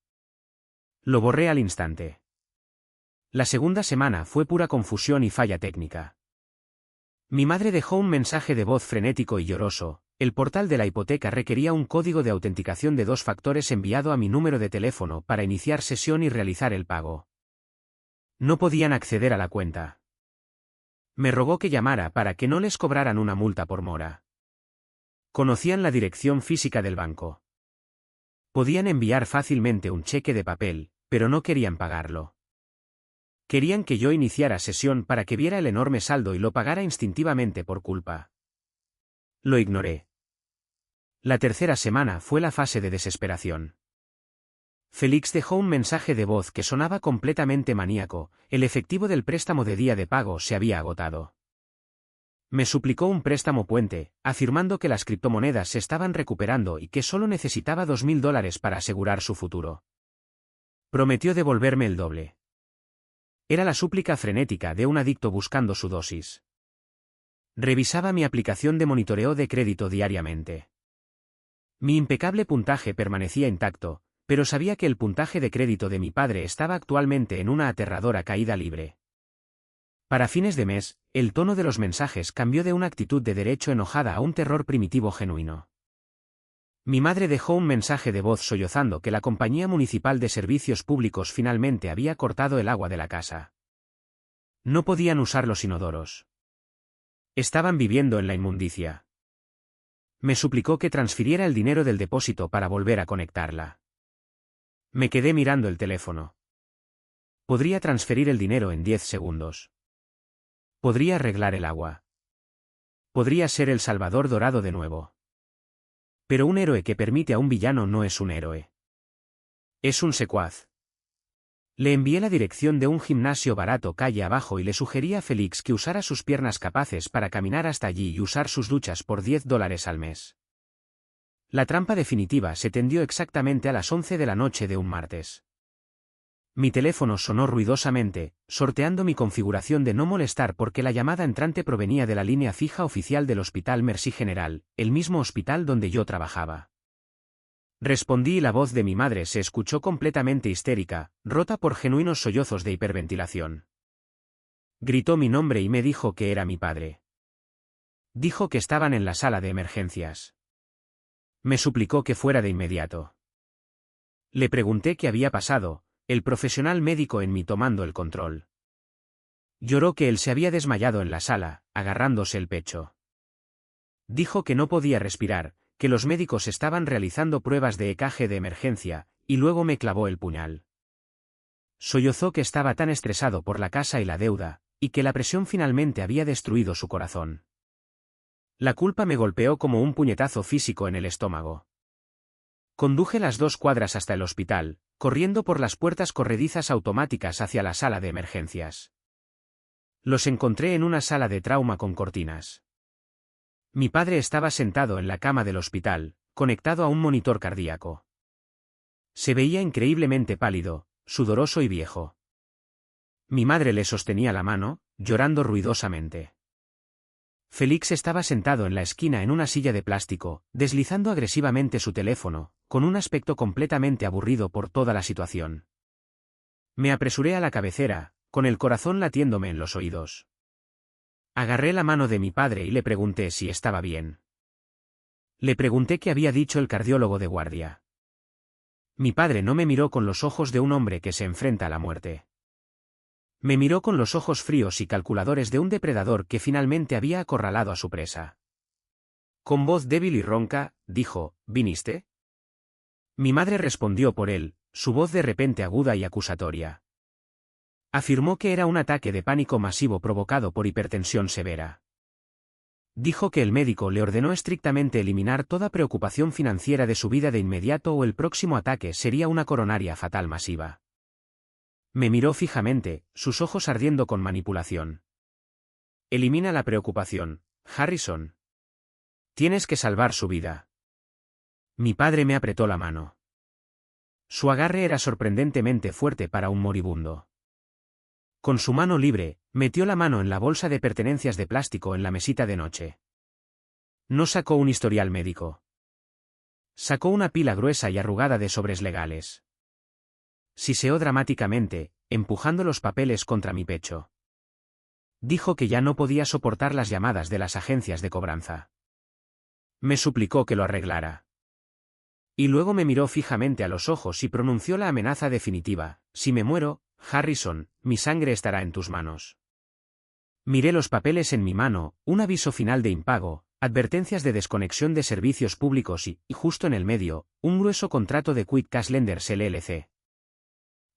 Lo borré al instante. La segunda semana fue pura confusión y falla técnica. Mi madre dejó un mensaje de voz frenético y lloroso. El portal de la hipoteca requería un código de autenticación de 2 factores enviado a mi número de teléfono para iniciar sesión y realizar el pago. No podían acceder a la cuenta. Me rogó que llamara para que no les cobraran una multa por mora. Conocían la dirección física del banco. Podían enviar fácilmente un cheque de papel, pero no querían pagarlo. Querían que yo iniciara sesión para que viera el enorme saldo y lo pagara instintivamente por culpa. Lo ignoré. La tercera semana fue la fase de desesperación. Félix dejó un mensaje de voz que sonaba completamente maníaco: el efectivo del préstamo de día de pago se había agotado. Me suplicó un préstamo puente, afirmando que las criptomonedas se estaban recuperando y que solo necesitaba $2.000 para asegurar su futuro. Prometió devolverme el doble. Era la súplica frenética de un adicto buscando su dosis. Revisaba mi aplicación de monitoreo de crédito diariamente. Mi impecable puntaje permanecía intacto, pero sabía que el puntaje de crédito de mi padre estaba actualmente en una aterradora caída libre. Para fines de mes, el tono de los mensajes cambió de una actitud de derecho enojada a un terror primitivo genuino. Mi madre dejó un mensaje de voz sollozando que la Compañía Municipal de Servicios Públicos finalmente había cortado el agua de la casa. No podían usar los inodoros. Estaban viviendo en la inmundicia. Me suplicó que transfiriera el dinero del depósito para volver a conectarla. Me quedé mirando el teléfono. Podría transferir el dinero en 10 segundos. Podría arreglar el agua. Podría ser el Salvador Dorado de nuevo. Pero un héroe que permite a un villano no es un héroe. Es un secuaz. Le envié la dirección de un gimnasio barato calle abajo y le sugerí a Félix que usara sus piernas capaces para caminar hasta allí y usar sus duchas por $10 al mes. La trampa definitiva se tendió exactamente a las 11 de la noche de un martes. Mi teléfono sonó ruidosamente, sorteando mi configuración de no molestar porque la llamada entrante provenía de la línea fija oficial del Hospital Mercy General, el mismo hospital donde yo trabajaba. Respondí y la voz de mi madre se escuchó completamente histérica, rota por genuinos sollozos de hiperventilación. Gritó mi nombre y me dijo que era mi padre. Dijo que estaban en la sala de emergencias. Me suplicó que fuera de inmediato. Le pregunté qué había pasado, el profesional médico en mí tomando el control. Lloró que él se había desmayado en la sala, agarrándose el pecho. Dijo que no podía respirar, que los médicos estaban realizando pruebas de EKG de emergencia, y luego me clavó el puñal. Sollozó que estaba tan estresado por la casa y la deuda, y que la presión finalmente había destruido su corazón. La culpa me golpeó como un puñetazo físico en el estómago. Conduje las 2 cuadras hasta el hospital, corriendo por las puertas corredizas automáticas hacia la sala de emergencias. Los encontré en una sala de trauma con cortinas. Mi padre estaba sentado en la cama del hospital, conectado a un monitor cardíaco. Se veía increíblemente pálido, sudoroso y viejo. Mi madre le sostenía la mano, llorando ruidosamente. Félix estaba sentado en la esquina en una silla de plástico, deslizando agresivamente su teléfono, con un aspecto completamente aburrido por toda la situación. Me apresuré a la cabecera, con el corazón latiéndome en los oídos. Agarré la mano de mi padre y le pregunté si estaba bien. Le pregunté qué había dicho el cardiólogo de guardia. Mi padre no me miró con los ojos de un hombre que se enfrenta a la muerte. Me miró con los ojos fríos y calculadores de un depredador que finalmente había acorralado a su presa. Con voz débil y ronca, dijo, ¿viniste? Mi madre respondió por él, su voz de repente aguda y acusatoria. Afirmó que era un ataque de pánico masivo provocado por hipertensión severa. Dijo que el médico le ordenó estrictamente eliminar toda preocupación financiera de su vida de inmediato o el próximo ataque sería una coronaria fatal masiva. Me miró fijamente, sus ojos ardiendo con manipulación. Elimina la preocupación, Harrison. Tienes que salvar su vida. Mi padre me apretó la mano. Su agarre era sorprendentemente fuerte para un moribundo. Con su mano libre, metió la mano en la bolsa de pertenencias de plástico en la mesita de noche. No sacó un historial médico. Sacó una pila gruesa y arrugada de sobres legales. Siseó dramáticamente, empujando los papeles contra mi pecho. Dijo que ya no podía soportar las llamadas de las agencias de cobranza. Me suplicó que lo arreglara. Y luego me miró fijamente a los ojos y pronunció la amenaza definitiva, si me muero, Harrison, mi sangre estará en tus manos. Miré los papeles en mi mano, un aviso final de impago, advertencias de desconexión de servicios públicos y justo en el medio, un grueso contrato de Quick Cash Lenders LLC.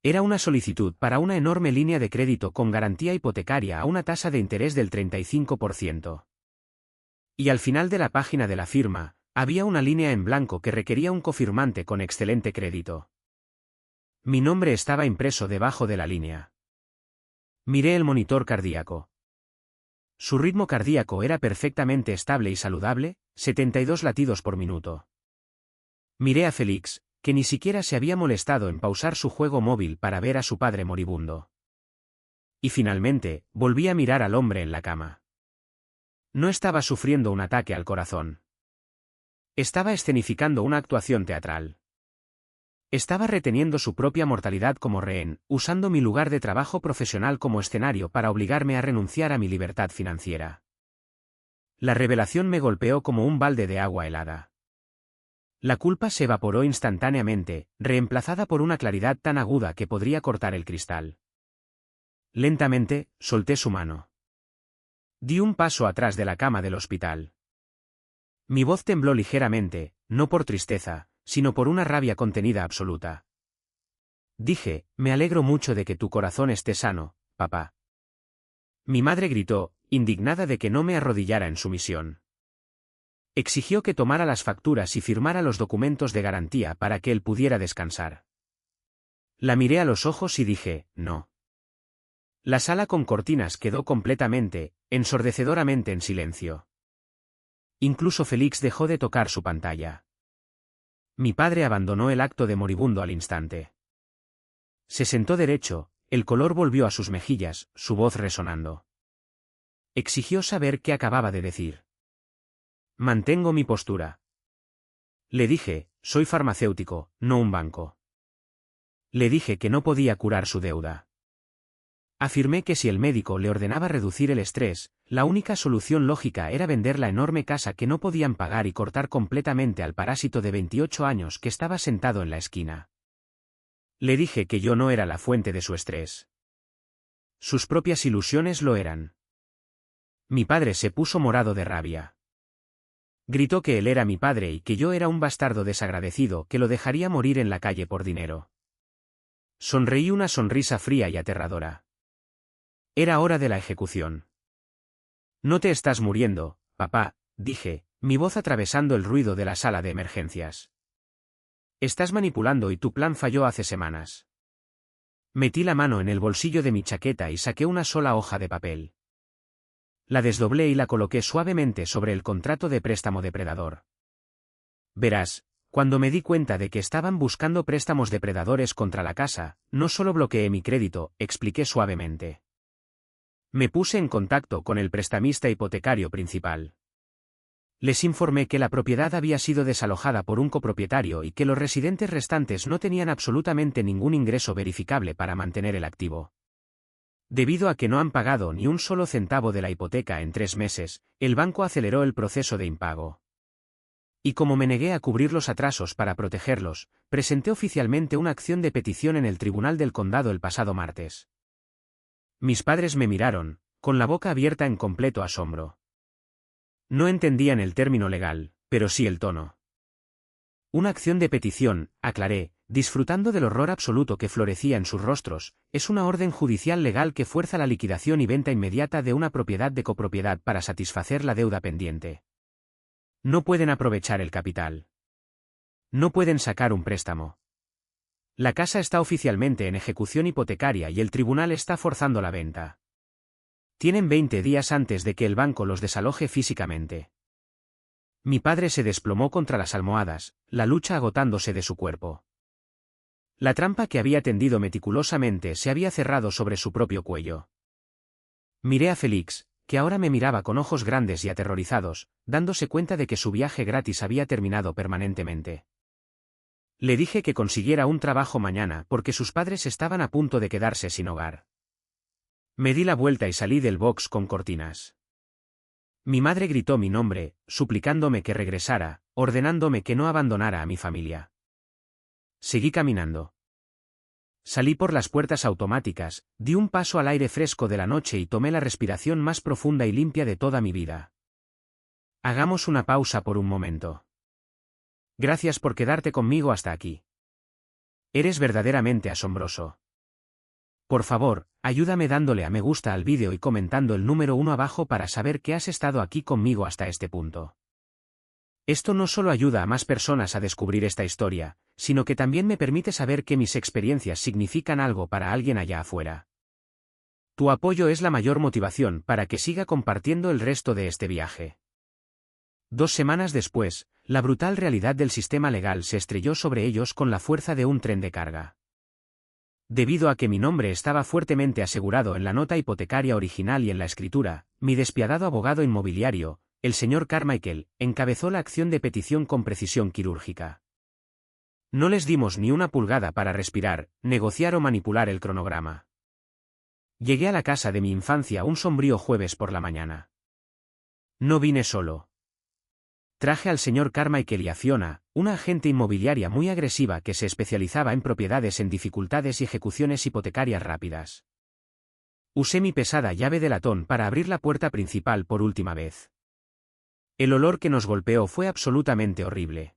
Era una solicitud para una enorme línea de crédito con garantía hipotecaria a una tasa de interés del 35%. Y al final de la página de la firma, había una línea en blanco que requería un cofirmante con excelente crédito. Mi nombre estaba impreso debajo de la línea. Miré el monitor cardíaco. Su ritmo cardíaco era perfectamente estable y saludable, 72 latidos por minuto. Miré a Félix, que ni siquiera se había molestado en pausar su juego móvil para ver a su padre moribundo. Y finalmente, volví a mirar al hombre en la cama. No estaba sufriendo un ataque al corazón. Estaba escenificando una actuación teatral. Estaba reteniendo su propia mortalidad como rehén, usando mi lugar de trabajo profesional como escenario para obligarme a renunciar a mi libertad financiera. La revelación me golpeó como un balde de agua helada. La culpa se evaporó instantáneamente, reemplazada por una claridad tan aguda que podría cortar el cristal. Lentamente, solté su mano. Di un paso atrás de la cama del hospital. Mi voz tembló ligeramente, no por tristeza, sino por una rabia contenida absoluta. Dije, me alegro mucho de que tu corazón esté sano, papá. Mi madre gritó, indignada de que no me arrodillara en sumisión. Exigió que tomara las facturas y firmara los documentos de garantía para que él pudiera descansar. La miré a los ojos y dije, no. La sala con cortinas quedó completamente, ensordecedoramente en silencio. Incluso Félix dejó de tocar su pantalla. Mi padre abandonó el acto de moribundo al instante. Se sentó derecho, el color volvió a sus mejillas, su voz resonando. Exigió saber qué acababa de decir. Mantengo mi postura. Le dije, soy farmacéutico, no un banco. Le dije que no podía curar su deuda. Afirmé que si el médico le ordenaba reducir el estrés, la única solución lógica era vender la enorme casa que no podían pagar y cortar completamente al parásito de 28 años que estaba sentado en la esquina. Le dije que yo no era la fuente de su estrés. Sus propias ilusiones lo eran. Mi padre se puso morado de rabia. Gritó que él era mi padre y que yo era un bastardo desagradecido que lo dejaría morir en la calle por dinero. Sonreí una sonrisa fría y aterradora. Era hora de la ejecución. No te estás muriendo, papá, dije, mi voz atravesando el ruido de la sala de emergencias. Estás manipulando y tu plan falló hace semanas. Metí la mano en el bolsillo de mi chaqueta y saqué una sola hoja de papel. La desdoblé y la coloqué suavemente sobre el contrato de préstamo depredador. Verás, cuando me di cuenta de que estaban buscando préstamos depredadores contra la casa, no solo bloqueé mi crédito, expliqué suavemente. Me puse en contacto con el prestamista hipotecario principal. Les informé que la propiedad había sido desalojada por un copropietario y que los residentes restantes no tenían absolutamente ningún ingreso verificable para mantener el activo. Debido a que no han pagado ni un solo centavo de la hipoteca en 3 meses, el banco aceleró el proceso de impago. Y como me negué a cubrir los atrasos para protegerlos, presenté oficialmente una acción de petición en el Tribunal del Condado el pasado martes. Mis padres me miraron, con la boca abierta en completo asombro. No entendían el término legal, pero sí el tono. Una acción de petición, aclaré, disfrutando del horror absoluto que florecía en sus rostros, es una orden judicial legal que fuerza la liquidación y venta inmediata de una propiedad de copropiedad para satisfacer la deuda pendiente. No pueden aprovechar el capital. No pueden sacar un préstamo. La casa está oficialmente en ejecución hipotecaria y el tribunal está forzando la venta. Tienen 20 días antes de que el banco los desaloje físicamente. Mi padre se desplomó contra las almohadas, la lucha agotándose de su cuerpo. La trampa que había tendido meticulosamente se había cerrado sobre su propio cuello. Miré a Félix, que ahora me miraba con ojos grandes y aterrorizados, dándose cuenta de que su viaje gratis había terminado permanentemente. Le dije que consiguiera un trabajo mañana porque sus padres estaban a punto de quedarse sin hogar. Me di la vuelta y salí del box con cortinas. Mi madre gritó mi nombre, suplicándome que regresara, ordenándome que no abandonara a mi familia. Seguí caminando. Salí por las puertas automáticas, di un paso al aire fresco de la noche y tomé la respiración más profunda y limpia de toda mi vida. Hagamos una pausa por un momento. Gracias por quedarte conmigo hasta aquí. Eres verdaderamente asombroso. Por favor, ayúdame dándole a me gusta al vídeo y comentando el número 1 abajo para saber que has estado aquí conmigo hasta este punto. Esto no solo ayuda a más personas a descubrir esta historia, sino que también me permite saber que mis experiencias significan algo para alguien allá afuera. Tu apoyo es la mayor motivación para que siga compartiendo el resto de este viaje. 2 semanas después, la brutal realidad del sistema legal se estrelló sobre ellos con la fuerza de un tren de carga. Debido a que mi nombre estaba fuertemente asegurado en la nota hipotecaria original y en la escritura, mi despiadado abogado inmobiliario, el señor Carmichael, encabezó la acción de petición con precisión quirúrgica. No les dimos ni una pulgada para respirar, negociar o manipular el cronograma. Llegué a la casa de mi infancia un sombrío jueves por la mañana. No vine solo. Traje al señor Carmichael y a Fiona, una agente inmobiliaria muy agresiva que se especializaba en propiedades en dificultades y ejecuciones hipotecarias rápidas. Usé mi pesada llave de latón para abrir la puerta principal por última vez. El olor que nos golpeó fue absolutamente horrible.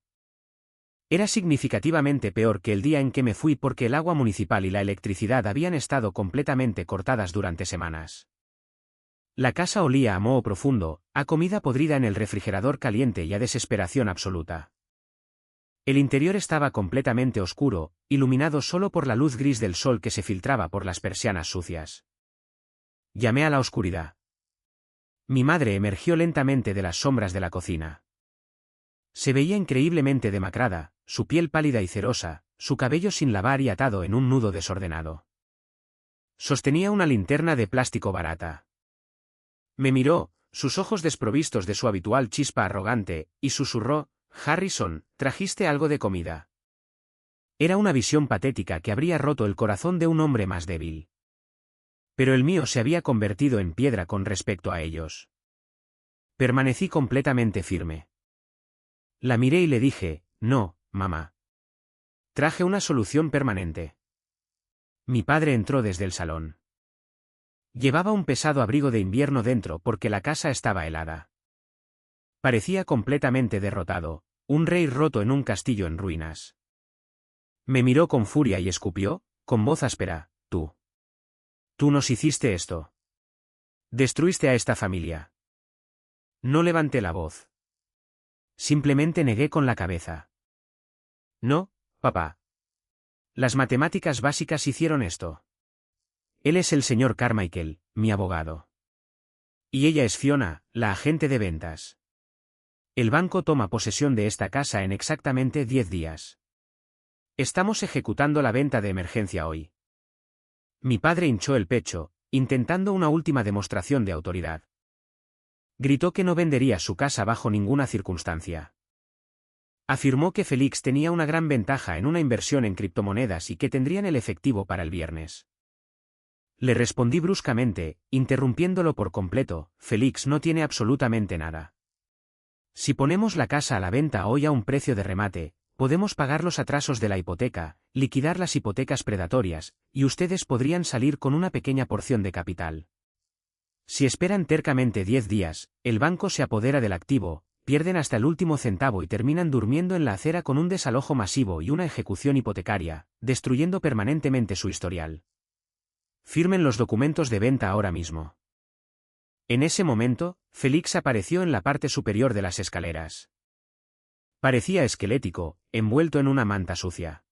Era significativamente peor que el día en que me fui porque el agua municipal y la electricidad habían estado completamente cortadas durante semanas. La casa olía a moho profundo, a comida podrida en el refrigerador caliente y a desesperación absoluta. El interior estaba completamente oscuro, iluminado solo por la luz gris del sol que se filtraba por las persianas sucias. Llamé a la oscuridad. Mi madre emergió lentamente de las sombras de la cocina. Se veía increíblemente demacrada, su piel pálida y cerosa, su cabello sin lavar y atado en un nudo desordenado. Sostenía una linterna de plástico barata. Me miró, sus ojos desprovistos de su habitual chispa arrogante, y susurró: «Harrison, ¿trajiste algo de comida?». Era una visión patética que habría roto el corazón de un hombre más débil. Pero el mío se había convertido en piedra con respecto a ellos. Permanecí completamente firme. La miré y le dije: «No, mamá. Traje una solución permanente». Mi padre entró desde el salón. Llevaba un pesado abrigo de invierno dentro porque la casa estaba helada. Parecía completamente derrotado, un rey roto en un castillo en ruinas. Me miró con furia y escupió, con voz áspera: Tú nos hiciste esto. Destruiste a esta familia». No levanté la voz. Simplemente negué con la cabeza. «No, papá. Las matemáticas básicas hicieron esto. Él es el señor Carmichael, mi abogado. Y ella es Fiona, la agente de ventas. El banco toma posesión de esta casa en exactamente 10 días. Estamos ejecutando la venta de emergencia hoy». Mi padre hinchó el pecho, intentando una última demostración de autoridad. Gritó que no vendería su casa bajo ninguna circunstancia. Afirmó que Félix tenía una gran ventaja en una inversión en criptomonedas y que tendrían el efectivo para el viernes. Le respondí bruscamente, interrumpiéndolo por completo: «Félix no tiene absolutamente nada. Si ponemos la casa a la venta hoy a un precio de remate, podemos pagar los atrasos de la hipoteca, liquidar las hipotecas predatorias, y ustedes podrían salir con una pequeña porción de capital. Si esperan tercamente 10 días, el banco se apodera del activo, pierden hasta el último centavo y terminan durmiendo en la acera con un desalojo masivo y una ejecución hipotecaria, destruyendo permanentemente su historial. Firmen los documentos de venta ahora mismo». En ese momento, Félix apareció en la parte superior de las escaleras. Parecía esquelético, envuelto en una manta sucia.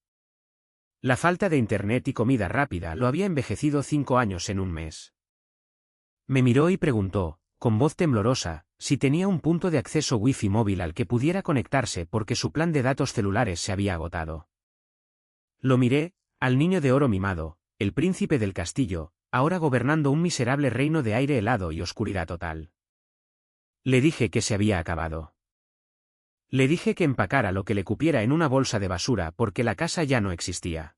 La falta de internet y comida rápida lo había envejecido 5 años en un mes. Me miró y preguntó, con voz temblorosa, si tenía un punto de acceso wifi móvil al que pudiera conectarse porque su plan de datos celulares se había agotado. Lo miré, al niño de oro mimado, el príncipe del castillo, ahora gobernando un miserable reino de aire helado y oscuridad total. Le dije que se había acabado. Le dije que empacara lo que le cupiera en una bolsa de basura porque la casa ya no existía.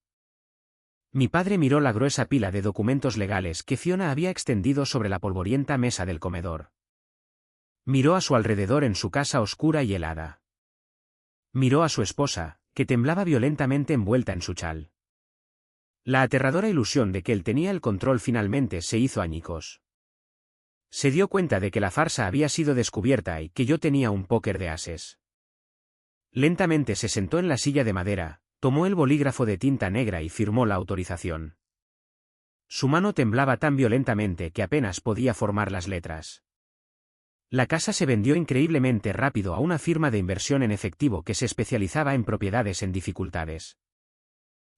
Mi padre miró la gruesa pila de documentos legales que Fiona había extendido sobre la polvorienta mesa del comedor. Miró a su alrededor en su casa oscura y helada. Miró a su esposa, que temblaba violentamente envuelta en su chal. La aterradora ilusión de que él tenía el control finalmente se hizo añicos. Se dio cuenta de que la farsa había sido descubierta y que yo tenía un póker de ases. Lentamente se sentó en la silla de madera, tomó el bolígrafo de tinta negra y firmó la autorización. Su mano temblaba tan violentamente que apenas podía formar las letras. La casa se vendió increíblemente rápido a una firma de inversión en efectivo que se especializaba en propiedades en dificultades.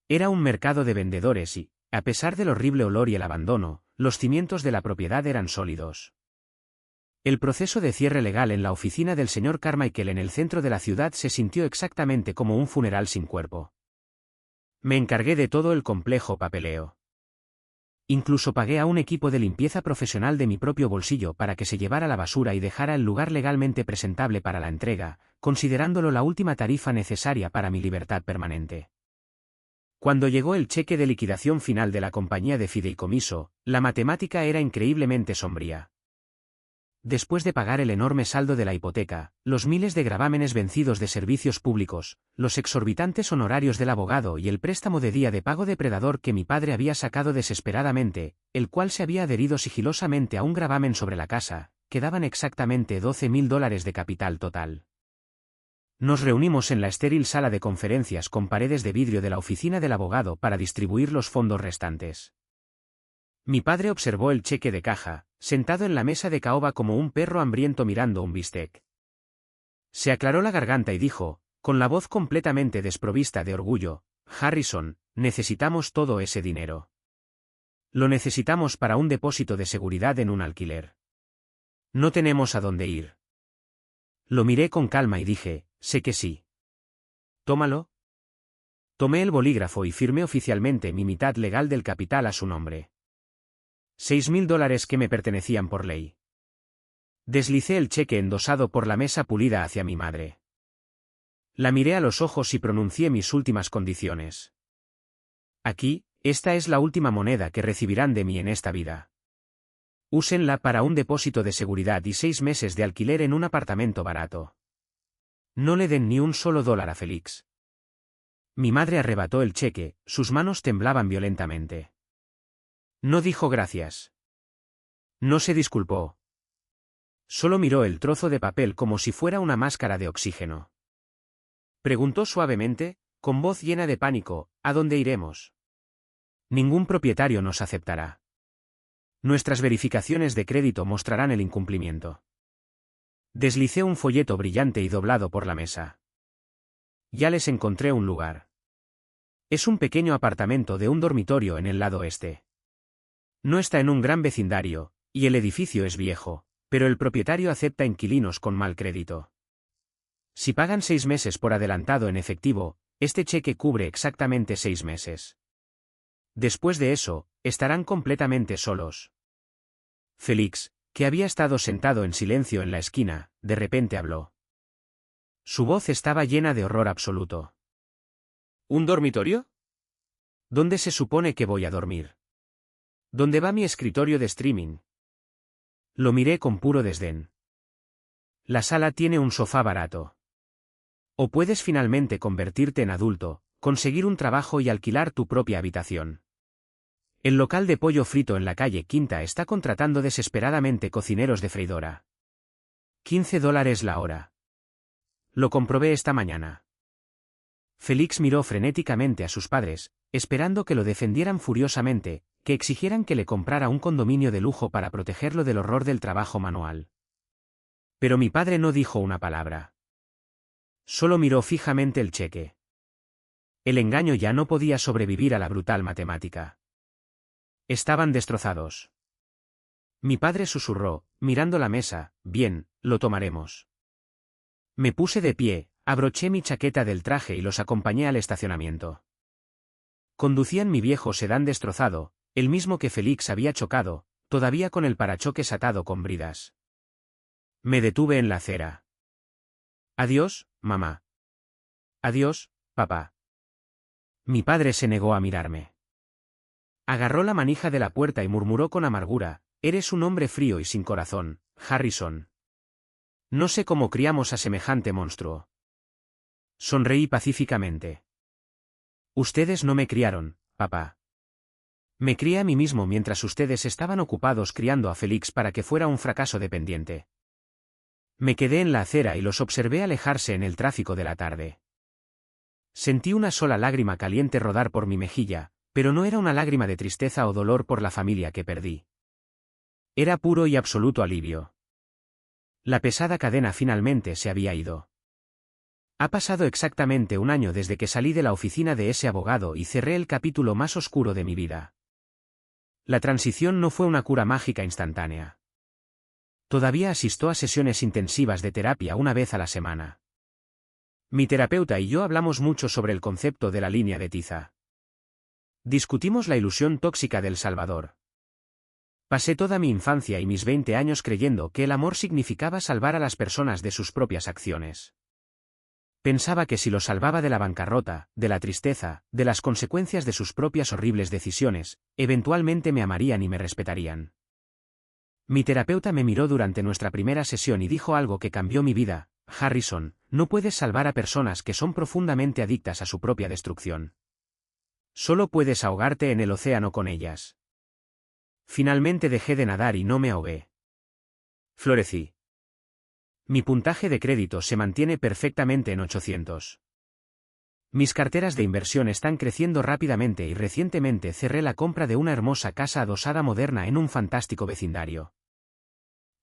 Era un mercado de vendedores y, a pesar del horrible olor y el abandono, los cimientos de la propiedad eran sólidos. El proceso de cierre legal en la oficina del señor Carmichael en el centro de la ciudad se sintió exactamente como un funeral sin cuerpo. Me encargué de todo el complejo papeleo. Incluso pagué a un equipo de limpieza profesional de mi propio bolsillo para que se llevara la basura y dejara el lugar legalmente presentable para la entrega, considerándolo la última tarifa necesaria para mi libertad permanente. Cuando llegó el cheque de liquidación final de la compañía de fideicomiso, la matemática era increíblemente sombría. Después de pagar el enorme saldo de la hipoteca, los miles de gravámenes vencidos de servicios públicos, los exorbitantes honorarios del abogado y el préstamo de día de pago depredador que mi padre había sacado desesperadamente, el cual se había adherido sigilosamente a un gravamen sobre la casa, quedaban exactamente $12.000 de capital total. Nos reunimos en la estéril sala de conferencias con paredes de vidrio de la oficina del abogado para distribuir los fondos restantes. Mi padre observó el cheque de caja, sentado en la mesa de caoba como un perro hambriento mirando un bistec. Se aclaró la garganta y dijo, con la voz completamente desprovista de orgullo: «Harrison, necesitamos todo ese dinero. Lo necesitamos para un depósito de seguridad en un alquiler. No tenemos a dónde ir». Lo miré con calma y dije: «Sé que sí». «Tómalo». Tomé el bolígrafo y firmé oficialmente mi mitad legal del capital a su nombre. $6.000 que me pertenecían por ley. Deslicé el cheque endosado por la mesa pulida hacia mi madre. La miré a los ojos y pronuncié mis últimas condiciones. Aquí, esta es la última moneda que recibirán de mí en esta vida. Úsenla para un depósito de seguridad y 6 meses de alquiler en un apartamento barato. No le den ni un solo dólar a Félix. Mi madre arrebató el cheque, sus manos temblaban violentamente. No dijo gracias. No se disculpó. Solo miró el trozo de papel como si fuera una máscara de oxígeno. Preguntó suavemente, con voz llena de pánico, ¿a dónde iremos? Ningún propietario nos aceptará. Nuestras verificaciones de crédito mostrarán el incumplimiento. Deslicé un folleto brillante y doblado por la mesa. Ya les encontré un lugar. Es un pequeño apartamento de un dormitorio en el lado este. No está en un gran vecindario, y el edificio es viejo, pero el propietario acepta inquilinos con mal crédito. Si pagan 6 meses por adelantado en efectivo, este cheque cubre exactamente 6 meses. Después de eso, estarán completamente solos. Félix, que había estado sentado en silencio en la esquina, de repente habló. Su voz estaba llena de horror absoluto. ¿Un dormitorio? ¿Dónde se supone que voy a dormir? ¿Dónde va mi escritorio de streaming? Lo miré con puro desdén. La sala tiene un sofá barato. O puedes finalmente convertirte en adulto, conseguir un trabajo y alquilar tu propia habitación. El local de pollo frito en la calle Quinta está contratando desesperadamente cocineros de freidora. $15 la hora. Lo comprobé esta mañana. Félix miró frenéticamente a sus padres, esperando que lo defendieran furiosamente, que exigieran que le comprara un condominio de lujo para protegerlo del horror del trabajo manual. Pero mi padre no dijo una palabra. Solo miró fijamente el cheque. El engaño ya no podía sobrevivir a la brutal matemática. Estaban destrozados. Mi padre susurró, mirando la mesa, bien, lo tomaremos. Me puse de pie, abroché mi chaqueta del traje y los acompañé al estacionamiento. Conducían mi viejo sedán destrozado, el mismo que Félix había chocado, todavía con el parachoques atado con bridas. Me detuve en la acera. Adiós, mamá. Adiós, papá. Mi padre se negó a mirarme. Agarró la manija de la puerta y murmuró con amargura, eres un hombre frío y sin corazón, Harrison. No sé cómo criamos a semejante monstruo. Sonreí pacíficamente. Ustedes no me criaron, papá. Me crié a mí mismo mientras ustedes estaban ocupados criando a Félix para que fuera un fracaso dependiente. Me quedé en la acera y los observé alejarse en el tráfico de la tarde. Sentí una sola lágrima caliente rodar por mi mejilla, pero no era una lágrima de tristeza o dolor por la familia que perdí. Era puro y absoluto alivio. La pesada cadena finalmente se había ido. Ha pasado exactamente 1 año desde que salí de la oficina de ese abogado y cerré el capítulo más oscuro de mi vida. La transición no fue una cura mágica instantánea. Todavía asisto a sesiones intensivas de terapia 1 vez a la semana. Mi terapeuta y yo hablamos mucho sobre el concepto de la línea de tiza. Discutimos la ilusión tóxica del Salvador. Pasé toda mi infancia y mis 20 años creyendo que el amor significaba salvar a las personas de sus propias acciones. Pensaba que si los salvaba de la bancarrota, de la tristeza, de las consecuencias de sus propias horribles decisiones, eventualmente me amarían y me respetarían. Mi terapeuta me miró durante nuestra primera sesión y dijo algo que cambió mi vida, Harrison, no puedes salvar a personas que son profundamente adictas a su propia destrucción. Solo puedes ahogarte en el océano con ellas. Finalmente dejé de nadar y no me ahogué. Florecí. Mi puntaje de crédito se mantiene perfectamente en 800. Mis carteras de inversión están creciendo rápidamente y recientemente cerré la compra de una hermosa casa adosada moderna en un fantástico vecindario.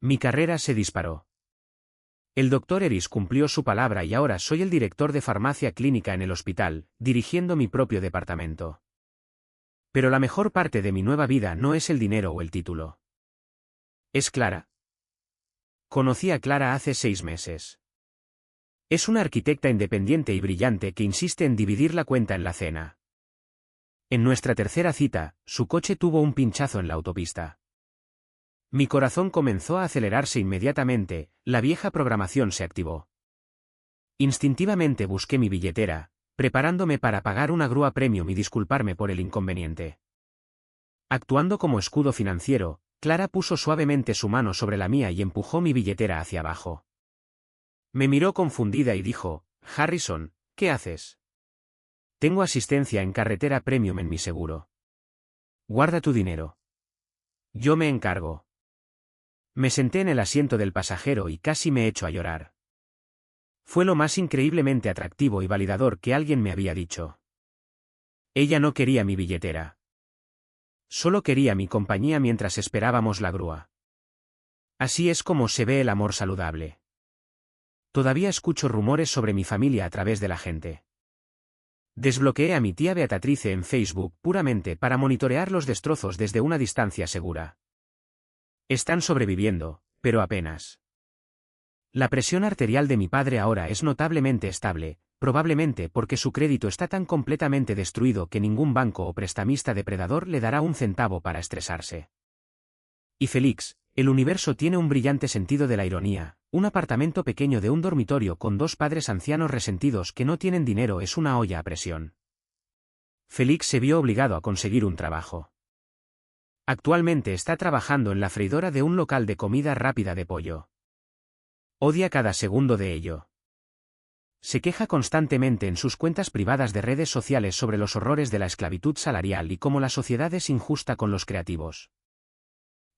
Mi carrera se disparó. El Dr. Eris cumplió su palabra y ahora soy el director de farmacia clínica en el hospital, dirigiendo mi propio departamento. Pero la mejor parte de mi nueva vida no es el dinero o el título. Es Clara. Conocí a Clara hace 6 meses. Es una arquitecta independiente y brillante que insiste en dividir la cuenta en la cena. En nuestra tercera cita, su coche tuvo un pinchazo en la autopista. Mi corazón comenzó a acelerarse inmediatamente, la vieja programación se activó. Instintivamente busqué mi billetera, preparándome para pagar una grúa premium y disculparme por el inconveniente. Actuando como escudo financiero, Clara puso suavemente su mano sobre la mía y empujó mi billetera hacia abajo. Me miró confundida y dijo, Harrison, ¿qué haces? Tengo asistencia en carretera premium en mi seguro. Guarda tu dinero. Yo me encargo. Me senté en el asiento del pasajero y casi me echo a llorar. Fue lo más increíblemente atractivo y validador que alguien me había dicho. Ella no quería mi billetera. Solo quería mi compañía mientras esperábamos la grúa. Así es como se ve el amor saludable. Todavía escucho rumores sobre mi familia a través de la gente. Desbloqueé a mi tía Beatrice en Facebook puramente para monitorear los destrozos desde una distancia segura. Están sobreviviendo, pero apenas. La presión arterial de mi padre ahora es notablemente estable, probablemente porque su crédito está tan completamente destruido que ningún banco o prestamista depredador le dará un centavo para estresarse. Y Félix, el universo tiene un brillante sentido de la ironía. Un apartamento pequeño de un dormitorio con dos padres ancianos resentidos que no tienen dinero es una olla a presión. Félix se vio obligado a conseguir un trabajo. Actualmente está trabajando en la freidora de un local de comida rápida de pollo. Odia cada segundo de ello. Se queja constantemente en sus cuentas privadas de redes sociales sobre los horrores de la esclavitud salarial y cómo la sociedad es injusta con los creativos.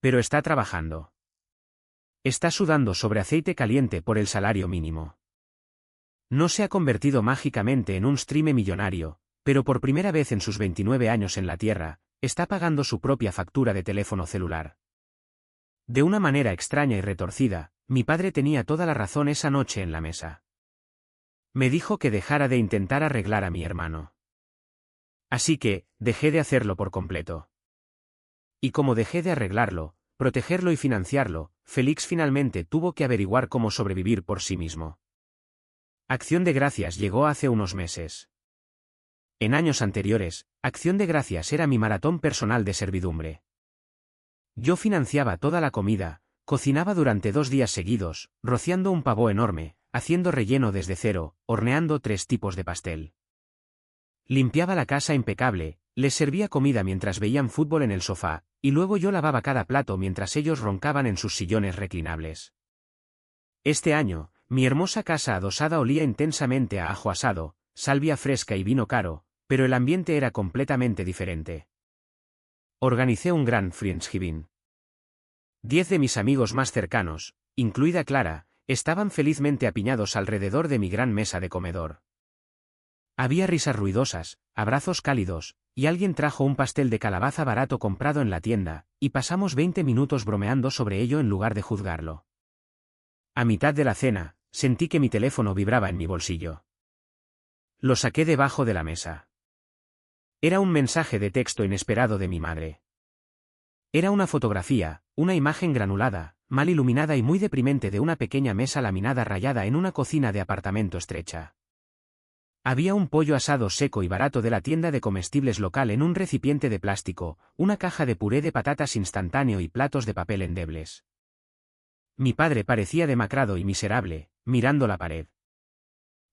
Pero está trabajando. Está sudando sobre aceite caliente por el salario mínimo. No se ha convertido mágicamente en un streamer millonario, pero por primera vez en sus 29 años en la Tierra, está pagando su propia factura de teléfono celular. De una manera extraña y retorcida, mi padre tenía toda la razón esa noche en la mesa. Me dijo que dejara de intentar arreglar a mi hermano. Así que, dejé de hacerlo por completo. Y como dejé de arreglarlo, protegerlo y financiarlo, Félix finalmente tuvo que averiguar cómo sobrevivir por sí mismo. Acción de Gracias llegó hace unos meses. En años anteriores, Acción de Gracias era mi maratón personal de servidumbre. Yo financiaba toda la comida, cocinaba durante 2 días seguidos, rociando un pavó enorme, haciendo relleno desde cero, horneando 3 tipos de pastel. Limpiaba la casa impecable, les servía comida mientras veían fútbol en el sofá, y luego yo lavaba cada plato mientras ellos roncaban en sus sillones reclinables. Este año, mi hermosa casa adosada olía intensamente a ajo asado, salvia fresca y vino caro, pero el ambiente era completamente diferente. Organicé un gran Friendsgiving. 10 de mis amigos más cercanos, incluida Clara, estaban felizmente apiñados alrededor de mi gran mesa de comedor. Había risas ruidosas, abrazos cálidos, y alguien trajo un pastel de calabaza barato comprado en la tienda, y pasamos 20 minutos bromeando sobre ello en lugar de juzgarlo. A mitad de la cena, sentí que mi teléfono vibraba en mi bolsillo. Lo saqué debajo de la mesa. Era un mensaje de texto inesperado de mi madre. Era una fotografía, una imagen granulada, mal iluminada y muy deprimente de una pequeña mesa laminada rayada en una cocina de apartamento estrecha. Había un pollo asado seco y barato de la tienda de comestibles local en un recipiente de plástico, una caja de puré de patatas instantáneo y platos de papel endebles. Mi padre parecía demacrado y miserable, mirando la pared.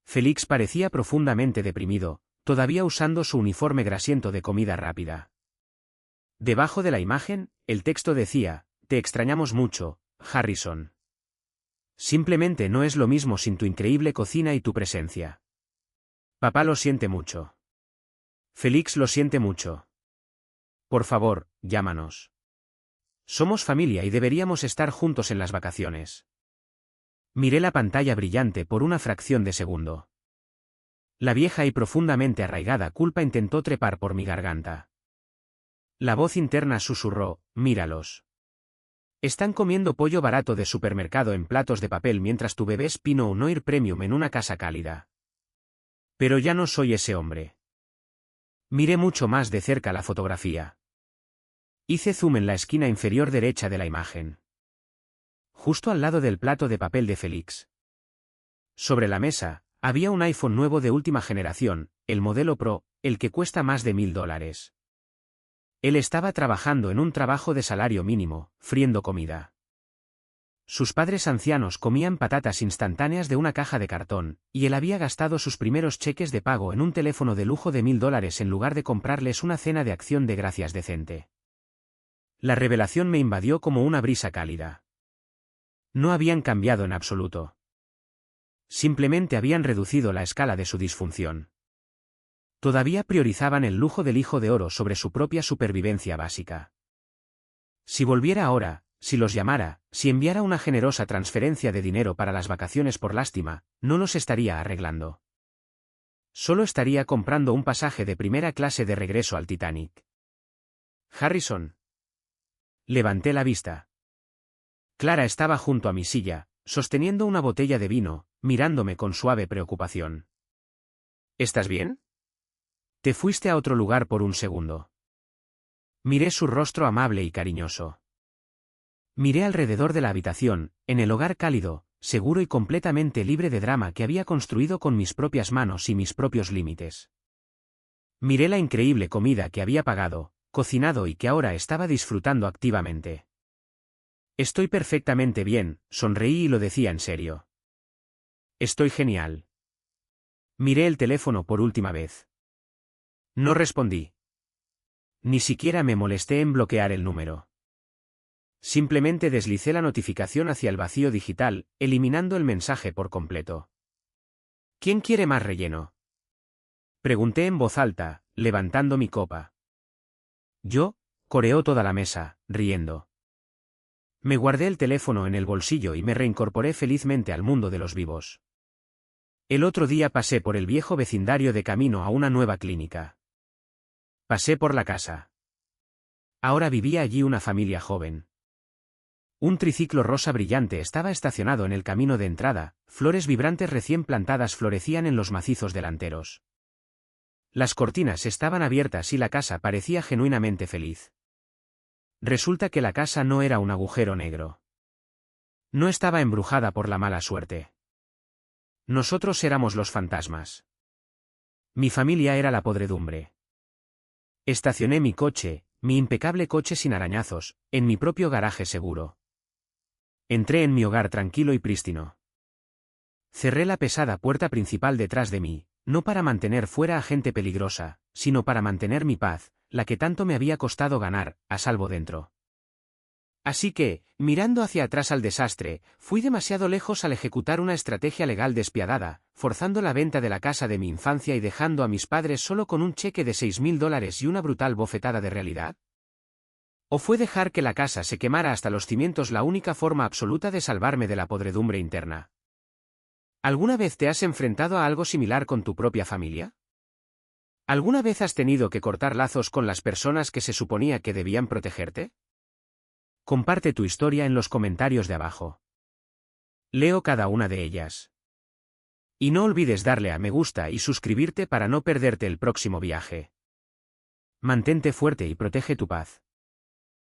Félix parecía profundamente deprimido, todavía usando su uniforme grasiento de comida rápida. Debajo de la imagen, el texto decía, «Te extrañamos mucho, Harrison. Simplemente no es lo mismo sin tu increíble cocina y tu presencia. Papá lo siente mucho. Félix lo siente mucho. Por favor, llámanos. Somos familia y deberíamos estar juntos en las vacaciones». Miré la pantalla brillante por una fracción de segundo. La vieja y profundamente arraigada culpa intentó trepar por mi garganta. La voz interna susurró, «Míralos. Están comiendo pollo barato de supermercado en platos de papel mientras tu bebé es Pino o Noir Premium en una casa cálida». Pero ya no soy ese hombre. Miré mucho más de cerca la fotografía. Hice zoom en la esquina inferior derecha de la imagen. Justo al lado del plato de papel de Félix. Sobre la mesa, había un iPhone nuevo de última generación, el modelo Pro, el que cuesta más de $1000. Él estaba trabajando en un trabajo de salario mínimo, friendo comida. Sus padres ancianos comían patatas instantáneas de una caja de cartón, y él había gastado sus primeros cheques de pago en un teléfono de lujo de $1000 en lugar de comprarles una cena de acción de gracias decente. La revelación me invadió como una brisa cálida. No habían cambiado en absoluto. Simplemente habían reducido la escala de su disfunción. Todavía priorizaban el lujo del hijo de oro sobre su propia supervivencia básica. Si volviera ahora, si los llamara, si enviara una generosa transferencia de dinero para las vacaciones por lástima, no los estaría arreglando. Solo estaría comprando un pasaje de primera clase de regreso al Titanic. Harrison. Levanté la vista. Clara estaba junto a mi silla, sosteniendo una botella de vino, mirándome con suave preocupación. ¿Estás bien? Te fuiste a otro lugar por un segundo. Miré su rostro amable y cariñoso. Miré alrededor de la habitación, en el hogar cálido, seguro y completamente libre de drama que había construido con mis propias manos y mis propios límites. Miré la increíble comida que había pagado, cocinado y que ahora estaba disfrutando activamente. Estoy perfectamente bien, sonreí y lo decía en serio. Estoy genial. Miré el teléfono por última vez. No respondí. Ni siquiera me molesté en bloquear el número. Simplemente deslicé la notificación hacia el vacío digital, eliminando el mensaje por completo. ¿Quién quiere más relleno? Pregunté en voz alta, levantando mi copa. Yo, coreó toda la mesa, riendo. Me guardé el teléfono en el bolsillo y me reincorporé felizmente al mundo de los vivos. El otro día pasé por el viejo vecindario de camino a una nueva clínica. Pasé por la casa. Ahora vivía allí una familia joven. Un triciclo rosa brillante estaba estacionado en el camino de entrada, flores vibrantes recién plantadas florecían en los macizos delanteros. Las cortinas estaban abiertas y la casa parecía genuinamente feliz. Resulta que la casa no era un agujero negro. No estaba embrujada por la mala suerte. Nosotros éramos los fantasmas. Mi familia era la podredumbre. Estacioné mi coche, mi impecable coche sin arañazos, en mi propio garaje seguro. Entré en mi hogar tranquilo y prístino. Cerré la pesada puerta principal detrás de mí, no para mantener fuera a gente peligrosa, sino para mantener mi paz, la que tanto me había costado ganar, a salvo dentro. Así que, mirando hacia atrás al desastre, fui demasiado lejos al ejecutar una estrategia legal despiadada, forzando la venta de la casa de mi infancia y dejando a mis padres solo con un cheque de $6000 y una brutal bofetada de realidad. ¿O fue dejar que la casa se quemara hasta los cimientos la única forma absoluta de salvarme de la podredumbre interna? ¿Alguna vez te has enfrentado a algo similar con tu propia familia? ¿Alguna vez has tenido que cortar lazos con las personas que se suponía que debían protegerte? Comparte tu historia en los comentarios de abajo. Leo cada una de ellas. Y no olvides darle a me gusta y suscribirte para no perderte el próximo viaje. Mantente fuerte y protege tu paz.